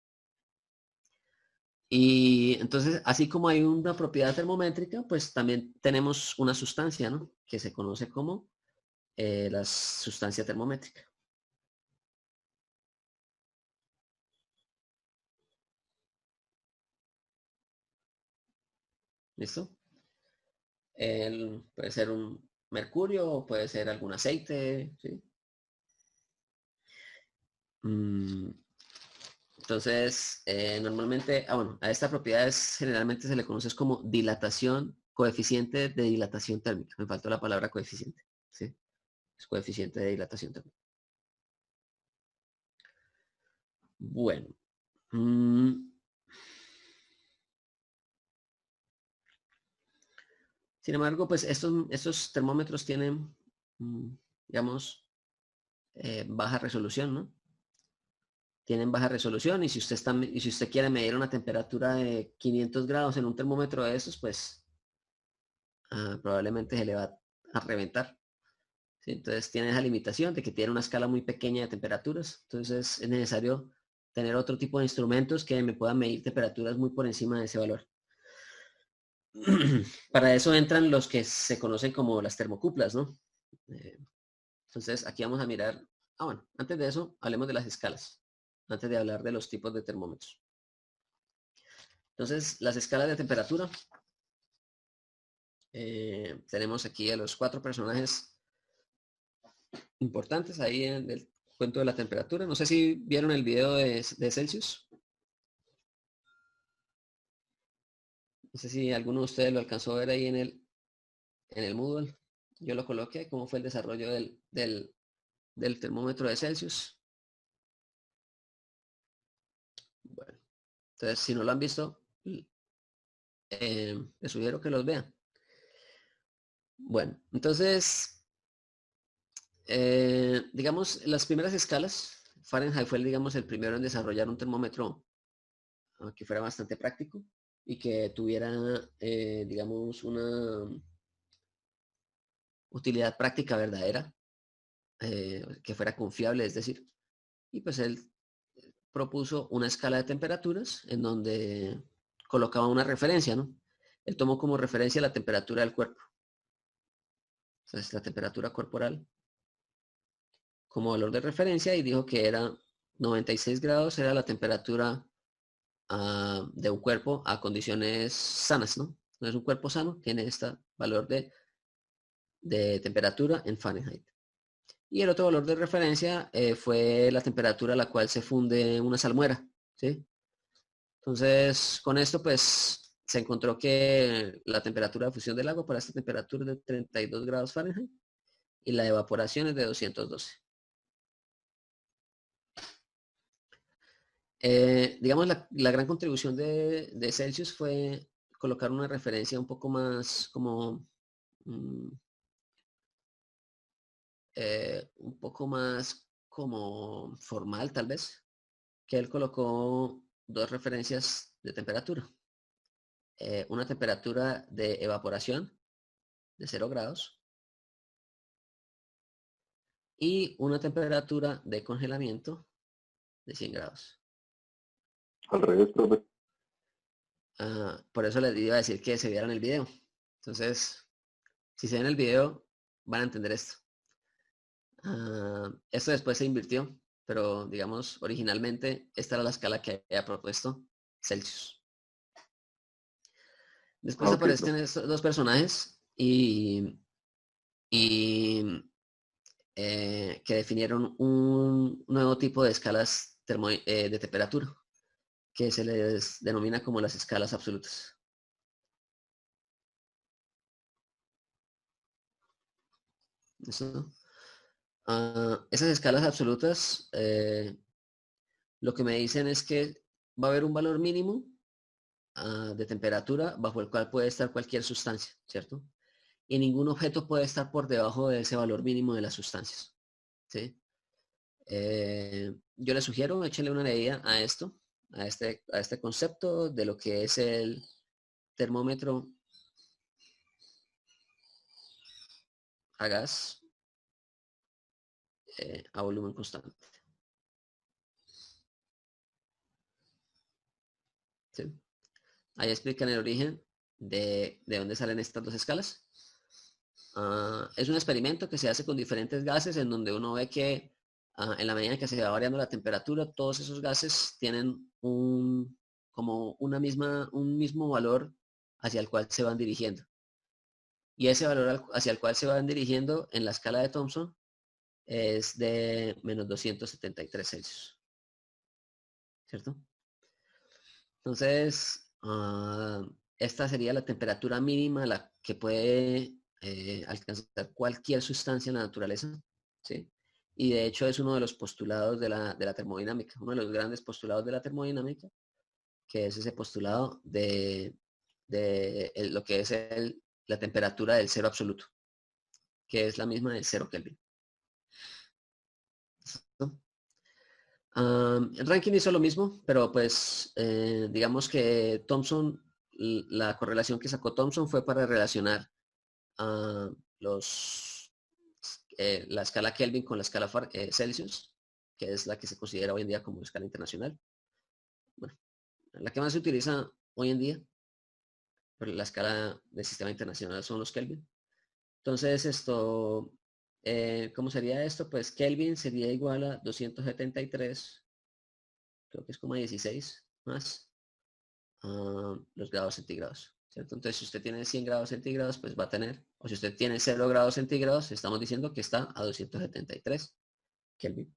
Y entonces, así como hay una propiedad termométrica, pues también tenemos una sustancia, ¿no? Que se conoce como la sustancia termométrica. ¿Listo? Puede ser un mercurio, puede ser algún aceite, ¿sí? Entonces, normalmente, bueno, a esta propiedad generalmente se le conoce como dilatación, coeficiente de dilatación térmica. Me faltó la palabra coeficiente, ¿sí? Es coeficiente de dilatación térmica. Bueno. Sin embargo, pues estos termómetros tienen, digamos, baja resolución, ¿no? Tienen baja resolución y si usted quiere medir una temperatura de 500 grados en un termómetro de esos, pues probablemente se le va a reventar. ¿Sí? Entonces tiene esa limitación de que tiene una escala muy pequeña de temperaturas. Entonces es necesario tener otro tipo de instrumentos que me puedan medir temperaturas muy por encima de ese valor. Para eso entran los que se conocen como las termocuplas, ¿no? Entonces aquí vamos a mirar, bueno, antes de eso hablemos de las escalas, antes de hablar de los tipos de termómetros. Entonces las escalas de temperatura, tenemos aquí a los 4 personajes importantes ahí en el cuento de la temperatura. No sé si vieron el video de Celsius. No sé si alguno de ustedes lo alcanzó a ver ahí en el Moodle. Yo lo coloqué, cómo fue el desarrollo del termómetro de Celsius. Bueno, entonces si no lo han visto, les sugiero que los vean. Bueno, entonces, digamos, las primeras escalas, Fahrenheit fue, digamos, el primero en desarrollar un termómetro que fuera bastante práctico y que tuviera, digamos, una utilidad práctica verdadera, que fuera confiable, es decir, y pues él propuso una escala de temperaturas en donde colocaba una referencia, ¿no? Él tomó como referencia la temperatura del cuerpo. Entonces, la temperatura corporal como valor de referencia y dijo que era 96 grados, era la temperatura de un cuerpo a condiciones sanas, ¿no? No es un cuerpo sano, tiene este valor de temperatura en Fahrenheit. Y el otro valor de referencia fue la temperatura a la cual se funde una salmuera, ¿sí? Entonces, con esto, pues, se encontró que la temperatura de fusión del agua para esta temperatura es de 32 grados Fahrenheit y la evaporación es de 212. Digamos, la gran contribución de Celsius fue colocar una referencia un poco más como un poco más como formal, tal vez, que él colocó dos referencias de temperatura. Una temperatura de evaporación de 0 grados y una temperatura de congelamiento de 100 grados. Al revés, profe. Por eso les iba a decir que se vieran el video. Entonces, si se ven el video, van a entender esto. Esto después se invirtió, pero digamos, originalmente esta era la escala que había propuesto Celsius. Después Ok, aparecen estos dos personajes que definieron un nuevo tipo de escalas de temperatura, que se les denomina como las escalas absolutas. ¿Listo? Esas escalas absolutas, lo que me dicen es que va a haber un valor mínimo de temperatura bajo el cual puede estar cualquier sustancia, ¿cierto? Y ningún objeto puede estar por debajo de ese valor mínimo de las sustancias, ¿sí? Yo les sugiero, échenle una leída a esto, a este concepto de lo que es el termómetro a gas a volumen constante. ¿Sí? Ahí explican el origen de dónde salen estas dos escalas. Es un experimento que se hace con diferentes gases en donde uno ve que en la medida que se va variando la temperatura, todos esos gases tienen un mismo valor hacia el cual se van dirigiendo. Y ese valor hacia el cual se van dirigiendo en la escala de Thomson es de menos 273 Celsius. ¿Cierto? Entonces, esta sería la temperatura mínima a la que puede alcanzar cualquier sustancia en la naturaleza, ¿sí? Y de hecho es uno de los postulados de la termodinámica, uno de los grandes postulados de la termodinámica, que es ese postulado de lo que es la temperatura del cero absoluto, que es la misma del 0 Kelvin. Rankine hizo lo mismo, pero pues digamos que Thomson, la correlación que sacó Thomson fue para relacionar la escala Kelvin con la escala Celsius, que es la que se considera hoy en día como escala internacional. Bueno, la que más se utiliza hoy en día, pero la escala del sistema internacional son los Kelvin. Entonces esto, ¿cómo sería esto? Pues Kelvin sería igual a 273, creo que es como 16 más los grados centígrados, ¿cierto? Entonces, si usted tiene 100 grados centígrados, pues va a tener, o si usted tiene 0 grados centígrados, estamos diciendo que está a 273 Kelvin.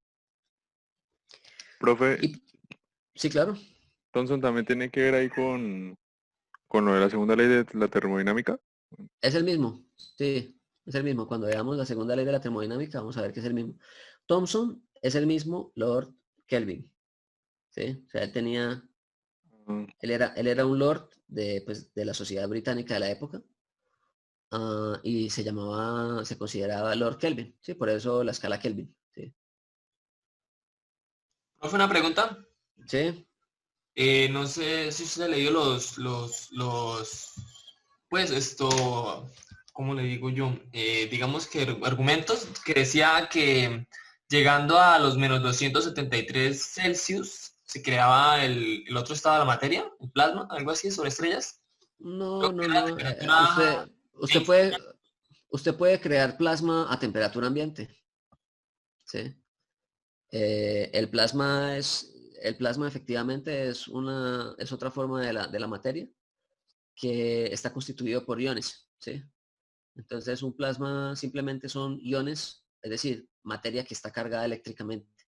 Profe, Sí, claro. Thomson también tiene que ver ahí con con lo de la segunda ley de la termodinámica. Es el mismo, sí, es el mismo. Cuando veamos la segunda ley de la termodinámica, vamos a ver que es el mismo. Thomson es el mismo Lord Kelvin, ¿sí? O sea, Mm, él era un lord de, pues, de la sociedad británica de la época, y se consideraba Lord Kelvin, ¿sí? Por eso la escala Kelvin, ¿sí? ¿Profe, una pregunta? ¿Sí? No sé si usted ha leído pues esto, ¿cómo le digo yo? Digamos que argumentos que decía que llegando a los menos 273 Celsius se creaba el otro estado de la materia, el plasma, algo así, sobre estrellas. No, Creo que no, era no. temperatura Usted puede crear plasma a temperatura ambiente, ¿sí? El plasma efectivamente es otra forma de la materia que está constituido por iones, ¿sí? Entonces un plasma simplemente son iones, es decir, materia que está cargada eléctricamente.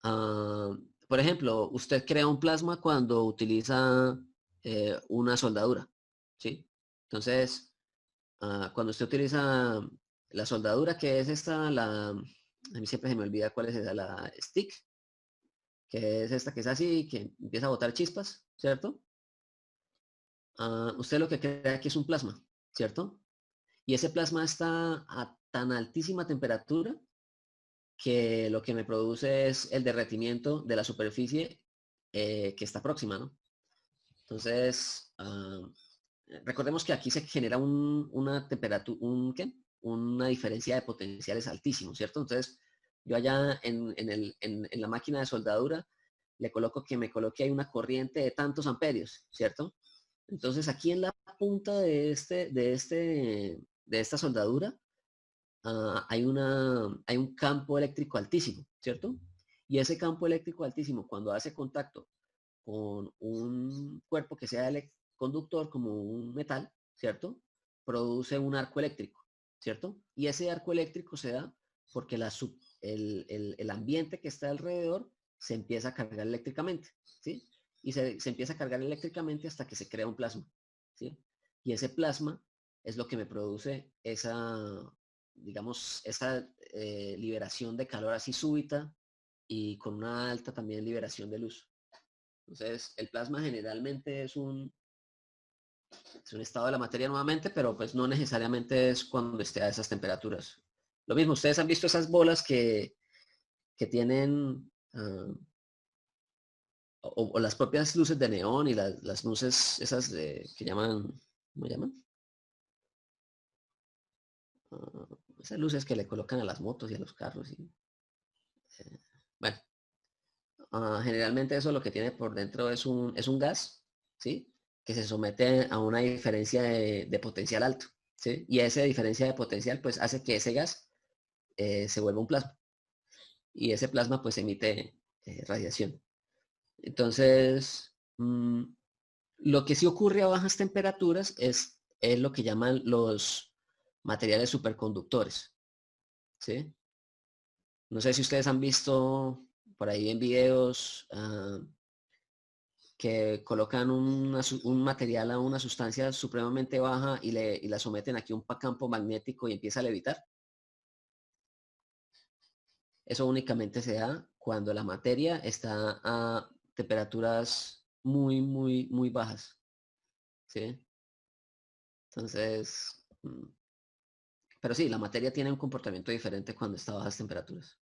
Ah, por ejemplo, usted crea un plasma cuando utiliza una soldadura, ¿sí? Entonces, cuando usted utiliza la soldadura, que es esta, a mí siempre se me olvida cuál es esa, la stick, que es esta que es así, que empieza a botar chispas, ¿cierto? Usted lo que crea aquí es un plasma, ¿cierto? Y ese plasma está a tan altísima temperatura que lo que me produce es el derretimiento de la superficie que está próxima, ¿no? Entonces, recordemos que aquí se genera una temperatura, ¿qué? Una diferencia de potenciales altísimo, ¿cierto? Entonces, yo allá en la máquina de soldadura le coloco que me coloque ahí una corriente de tantos amperios, ¿cierto? Entonces, aquí en la punta de esta soldadura, hay un campo eléctrico altísimo, ¿cierto? Y ese campo eléctrico altísimo, cuando hace contacto con un cuerpo que sea conductor como un metal, ¿cierto? Produce un arco eléctrico, ¿cierto? Y ese arco eléctrico se da porque el ambiente que está alrededor se empieza a cargar eléctricamente, ¿sí? Y se empieza a cargar eléctricamente hasta que se crea un plasma, ¿sí? Y ese plasma es lo que me produce digamos, esa liberación de calor así súbita y con una alta también liberación de luz. Entonces, el plasma generalmente es un estado de la materia nuevamente, pero pues no necesariamente es cuando esté a esas temperaturas. Lo mismo, ustedes han visto esas bolas que tienen, o las propias luces de neón y las luces esas que llaman, ¿cómo llaman? Esas luces que le colocan a las motos y a los carros. Bueno, generalmente eso lo que tiene por dentro es un gas, ¿sí? Que se somete a una diferencia de potencial alto, ¿sí? Y esa diferencia de potencial pues hace que ese gas se vuelva un plasma. Y ese plasma pues emite radiación. Entonces, lo que sí ocurre a bajas temperaturas es lo que llaman los materiales superconductores, ¿sí? No sé si ustedes han visto por ahí en videos que colocan un material a una sustancia supremamente baja y la someten aquí a un campo magnético y empieza a levitar. Eso únicamente se da cuando la materia está a temperaturas muy, muy, muy bajas, ¿sí? Entonces, pero sí, la materia tiene un comportamiento diferente cuando está a bajas temperaturas.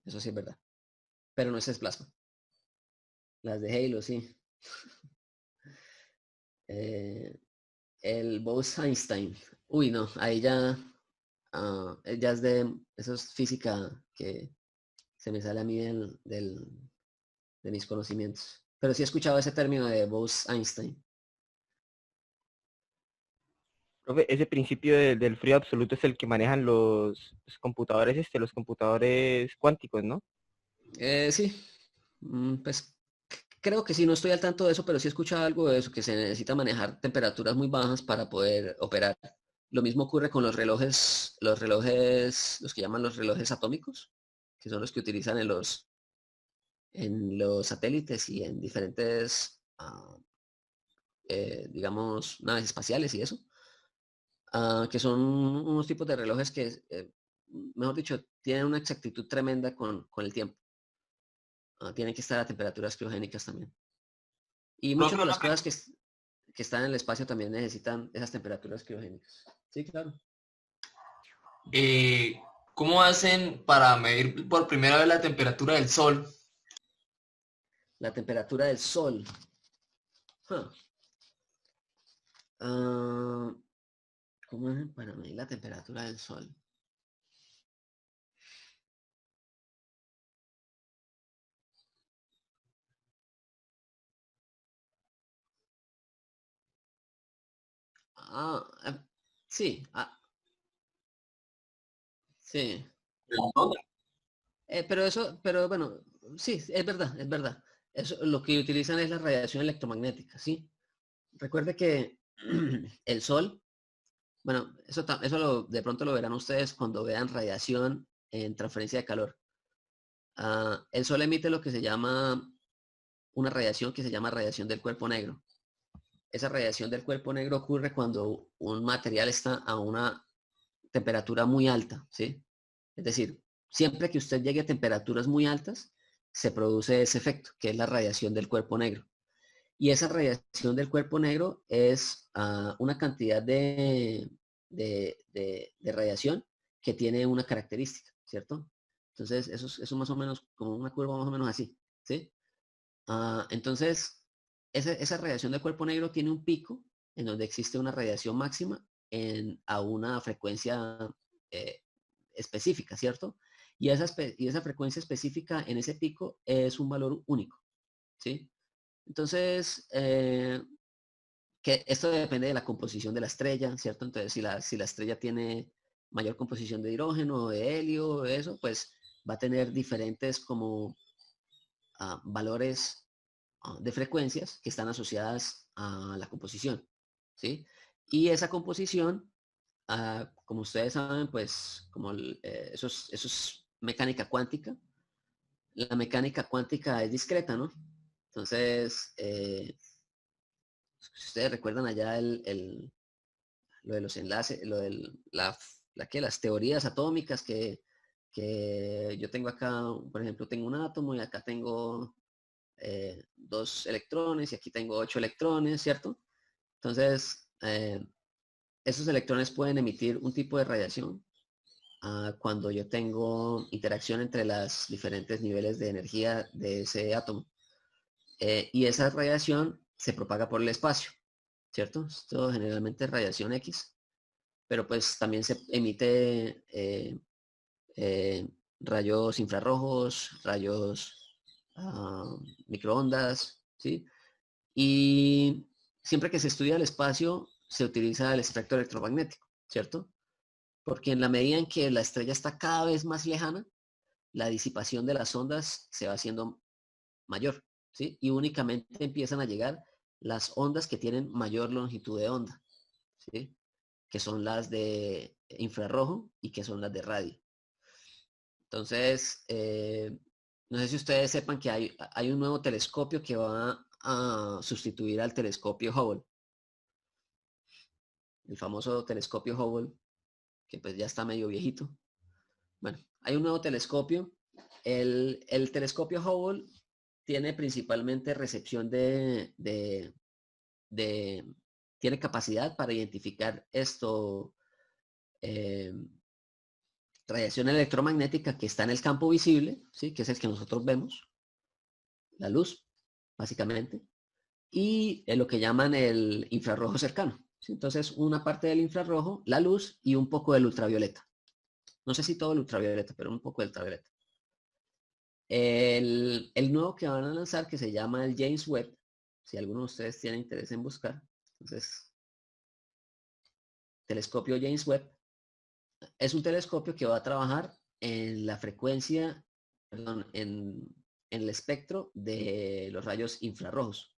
Eso sí es verdad. Pero no es plasma. Las de Halo, sí. El Bose-Einstein. Uy, no, ahí ya es eso es física que se me sale a mí de mis conocimientos. Pero sí he escuchado ese término de Bose-Einstein. Profe, ese principio del frío absoluto es el que manejan los computadores, los computadores cuánticos, ¿no? Sí, pues creo que sí, no estoy al tanto de eso, pero sí he escuchado algo de eso, que se necesita manejar temperaturas muy bajas para poder operar. Lo mismo ocurre con los que llaman los relojes atómicos, que son los que utilizan en los satélites y en diferentes digamos, naves espaciales y eso, que son unos tipos de relojes que, mejor dicho, tienen una exactitud tremenda con el tiempo. Tienen que estar a temperaturas criogénicas también. Y muchas Profe, de las cosas que están en el espacio también necesitan esas temperaturas criogénicas. Sí, claro. ¿Cómo hacen para medir por primera vez la temperatura del Sol? La temperatura del Sol. Huh. ¿Cómo hacen para medir la temperatura del Sol? Sí, sí. Pero bueno, sí, es verdad, es verdad. Eso, lo que utilizan es la radiación electromagnética, ¿sí? Recuerde que el Sol, bueno, de pronto lo verán ustedes cuando vean radiación en transferencia de calor. El Sol emite lo que se llama una radiación que se llama radiación del cuerpo negro. Esa radiación del cuerpo negro ocurre cuando un material está a una temperatura muy alta, ¿sí? Es decir, siempre que usted llegue a temperaturas muy altas, se produce ese efecto, que es la radiación del cuerpo negro. Y esa radiación del cuerpo negro es una cantidad de radiación que tiene una característica, ¿cierto? Entonces, eso más o menos, como una curva más o menos así, ¿sí? Entonces, esa radiación del cuerpo negro tiene un pico en donde existe una radiación máxima a una frecuencia específica, ¿cierto? Y esa frecuencia específica en ese pico es un valor único, ¿sí? Entonces, que esto depende de la composición de la estrella, ¿cierto? Entonces, si la estrella tiene mayor composición de hidrógeno, de helio, eso, pues va a tener diferentes como valores de frecuencias que están asociadas a la composición, ¿sí? Y esa composición, como ustedes saben, pues como eso es mecánica cuántica. La mecánica cuántica es discreta, ¿no? Entonces, si ustedes recuerdan allá lo de los enlaces, lo de las teorías atómicas que yo tengo acá, por ejemplo, tengo un átomo y acá tengo 2 electrones y aquí tengo 8 electrones, ¿cierto? Entonces, esos electrones pueden emitir un tipo de radiación cuando yo tengo interacción entre los diferentes niveles de energía de ese átomo. Y esa radiación se propaga por el espacio, ¿cierto? Esto generalmente es radiación X, pero pues también se emite rayos infrarrojos, rayos microondas, ¿sí? Y siempre que se estudia el espacio, se utiliza el espectro electromagnético, ¿cierto? Porque en la medida en que la estrella está cada vez más lejana, la disipación de las ondas se va haciendo mayor, ¿sí? Y únicamente empiezan a llegar las ondas que tienen mayor longitud de onda, ¿sí? Que son las de infrarrojo y que son las de radio. Entonces, no sé si ustedes sepan que hay un nuevo telescopio que va a sustituir al telescopio Hubble. El famoso telescopio Hubble, que pues ya está medio viejito. Bueno, hay un nuevo telescopio. El telescopio Hubble tiene principalmente recepción tiene capacidad para identificar radiación electromagnética que está en el campo visible, ¿sí? Que es el que nosotros vemos, la luz, básicamente, y lo que llaman el infrarrojo cercano, ¿sí? Entonces, una parte del infrarrojo, la luz y un poco del ultravioleta. No sé si todo el ultravioleta, pero un poco del ultravioleta. El nuevo que van a lanzar, que se llama el James Webb, si alguno de ustedes tiene interés en buscar, entonces, telescopio James Webb, es un telescopio que va a trabajar en la frecuencia, perdón, en el espectro de los rayos infrarrojos.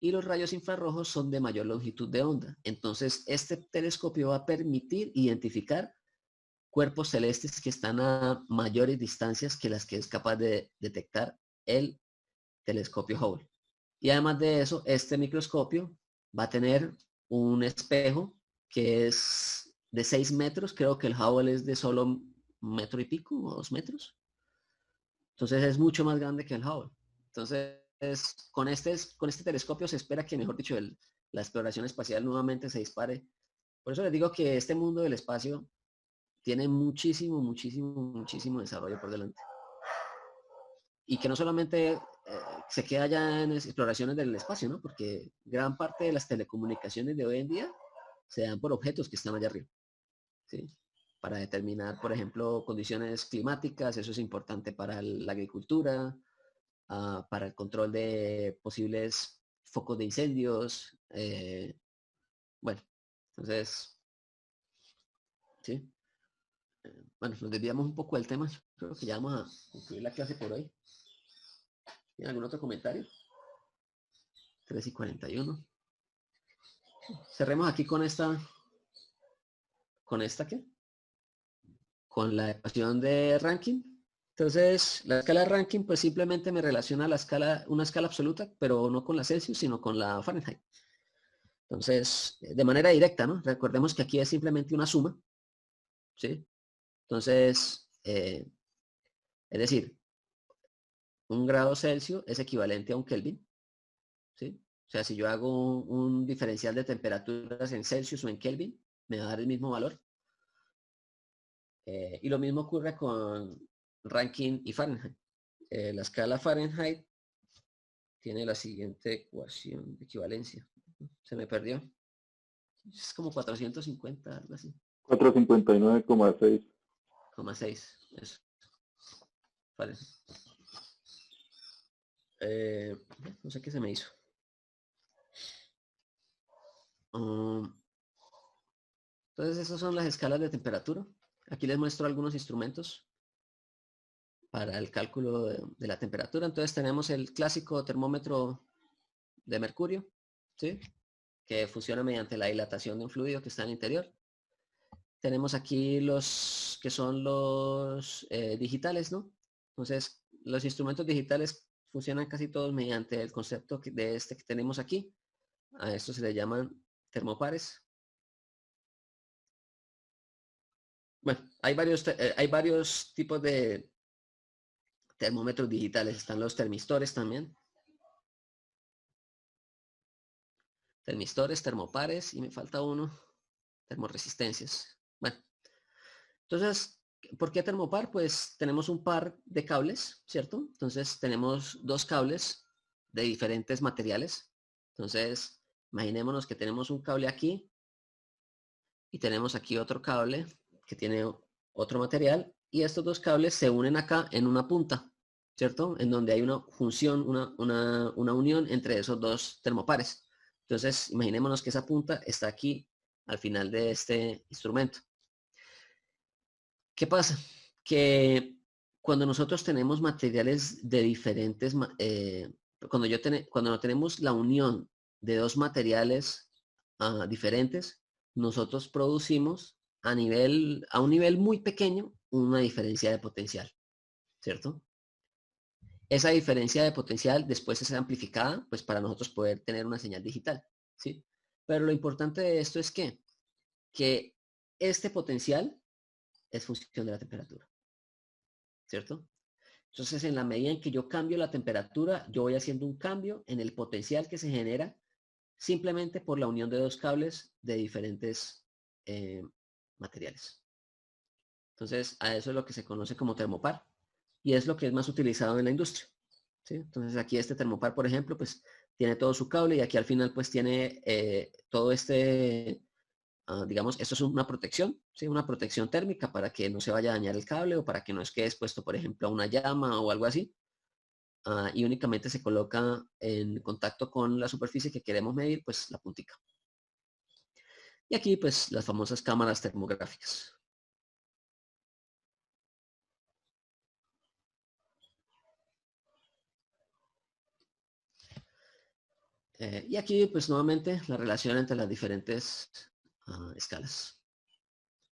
Y los rayos infrarrojos son de mayor longitud de onda. Entonces, este telescopio va a permitir identificar cuerpos celestes que están a mayores distancias que las que es capaz de detectar el telescopio Hubble. Y además de eso, este microscopio va a tener un espejo que es de 6 metros, creo que el Hubble es de solo 1 metro y pico o 2 metros. Entonces es mucho más grande que el Hubble. Entonces, con este telescopio se espera que, mejor dicho, la exploración espacial nuevamente se dispare. Por eso les digo que este mundo del espacio tiene muchísimo, muchísimo, muchísimo desarrollo por delante. Y que no solamente se queda ya en exploraciones del espacio, ¿no? Porque gran parte de las telecomunicaciones de hoy en día se dan por objetos que están allá arriba, ¿sí? Para determinar, por ejemplo, condiciones climáticas, eso es importante para la agricultura, para el control de posibles focos de incendios. Bueno, entonces, ¿sí? Bueno, nos desviamos un poco del tema. Creo que ya vamos a concluir la clase por hoy. ¿Tiene algún otro comentario? 3:41. Cerremos aquí con esta. ¿Con esta qué? Con la ecuación de Rankine. Entonces, la escala de Rankine pues simplemente me relaciona una escala absoluta, pero no con la Celsius, sino con la Fahrenheit. Entonces, de manera directa, ¿no? Recordemos que aquí es simplemente una suma, ¿sí? Entonces, es decir, 1 grado Celsius es equivalente a 1 Kelvin, ¿sí? O sea, si yo hago un diferencial de temperaturas en Celsius o en Kelvin, me va a dar el mismo valor. Y lo mismo ocurre con Rankine y Fahrenheit. La escala Fahrenheit tiene la siguiente ecuación de equivalencia. Se me perdió. Es como 450, algo así. 459,6. 6. Eso. Fahrenheit. No sé qué se me hizo. Entonces, esas son las escalas de temperatura. Aquí les muestro algunos instrumentos para el cálculo de la temperatura. Entonces tenemos el clásico termómetro de mercurio, ¿sí? Que funciona mediante la dilatación de un fluido que está en el interior. Tenemos aquí los que son los digitales, ¿no? Entonces, los instrumentos digitales funcionan casi todos mediante el concepto de este que tenemos aquí. A esto se le llaman termopares. Bueno, hay varios tipos de termómetros digitales. Están los termistores también. Termistores, termopares y me falta uno. Termoresistencias. Bueno, entonces, ¿por qué termopar? Pues tenemos un par de cables, ¿cierto? Entonces tenemos 2 cables de diferentes materiales. Entonces, imaginémonos que tenemos un cable aquí y tenemos aquí otro cable que tiene otro material y estos 2 cables se unen acá en una punta, ¿cierto? En donde hay una función, una unión entre esos 2 termopares. Entonces, imaginémonos que esa punta está aquí al final de este instrumento. ¿Qué pasa? Que cuando nosotros tenemos materiales de diferentes, cuando tenemos la unión de 2 materiales diferentes, nosotros producimos a un nivel muy pequeño una diferencia de potencial, ¿cierto? Esa diferencia de potencial después es amplificada, pues para nosotros poder tener una señal digital, ¿sí? Pero lo importante de esto es que este potencial es función de la temperatura, ¿cierto? Entonces, en la medida en que yo cambio la temperatura, yo voy haciendo un cambio en el potencial que se genera simplemente por la unión de 2 cables de diferentes materiales. Entonces, a eso es lo que se conoce como termopar y es lo que es más utilizado en la industria, ¿sí? Entonces, aquí este termopar, por ejemplo, pues tiene todo su cable y aquí al final pues tiene todo este... digamos, esto es una protección, ¿sí? Una protección térmica para que no se vaya a dañar el cable o para que no quede expuesto, por ejemplo, a una llama o algo así. Y únicamente se coloca en contacto con la superficie que queremos medir, pues la puntica. Y aquí, pues, las famosas cámaras termográficas. Y aquí, pues, nuevamente, la relación entre las diferentes escalas.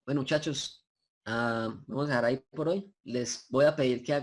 Bueno, muchachos, vamos a dejar ahí por hoy. Les voy a pedir que hagan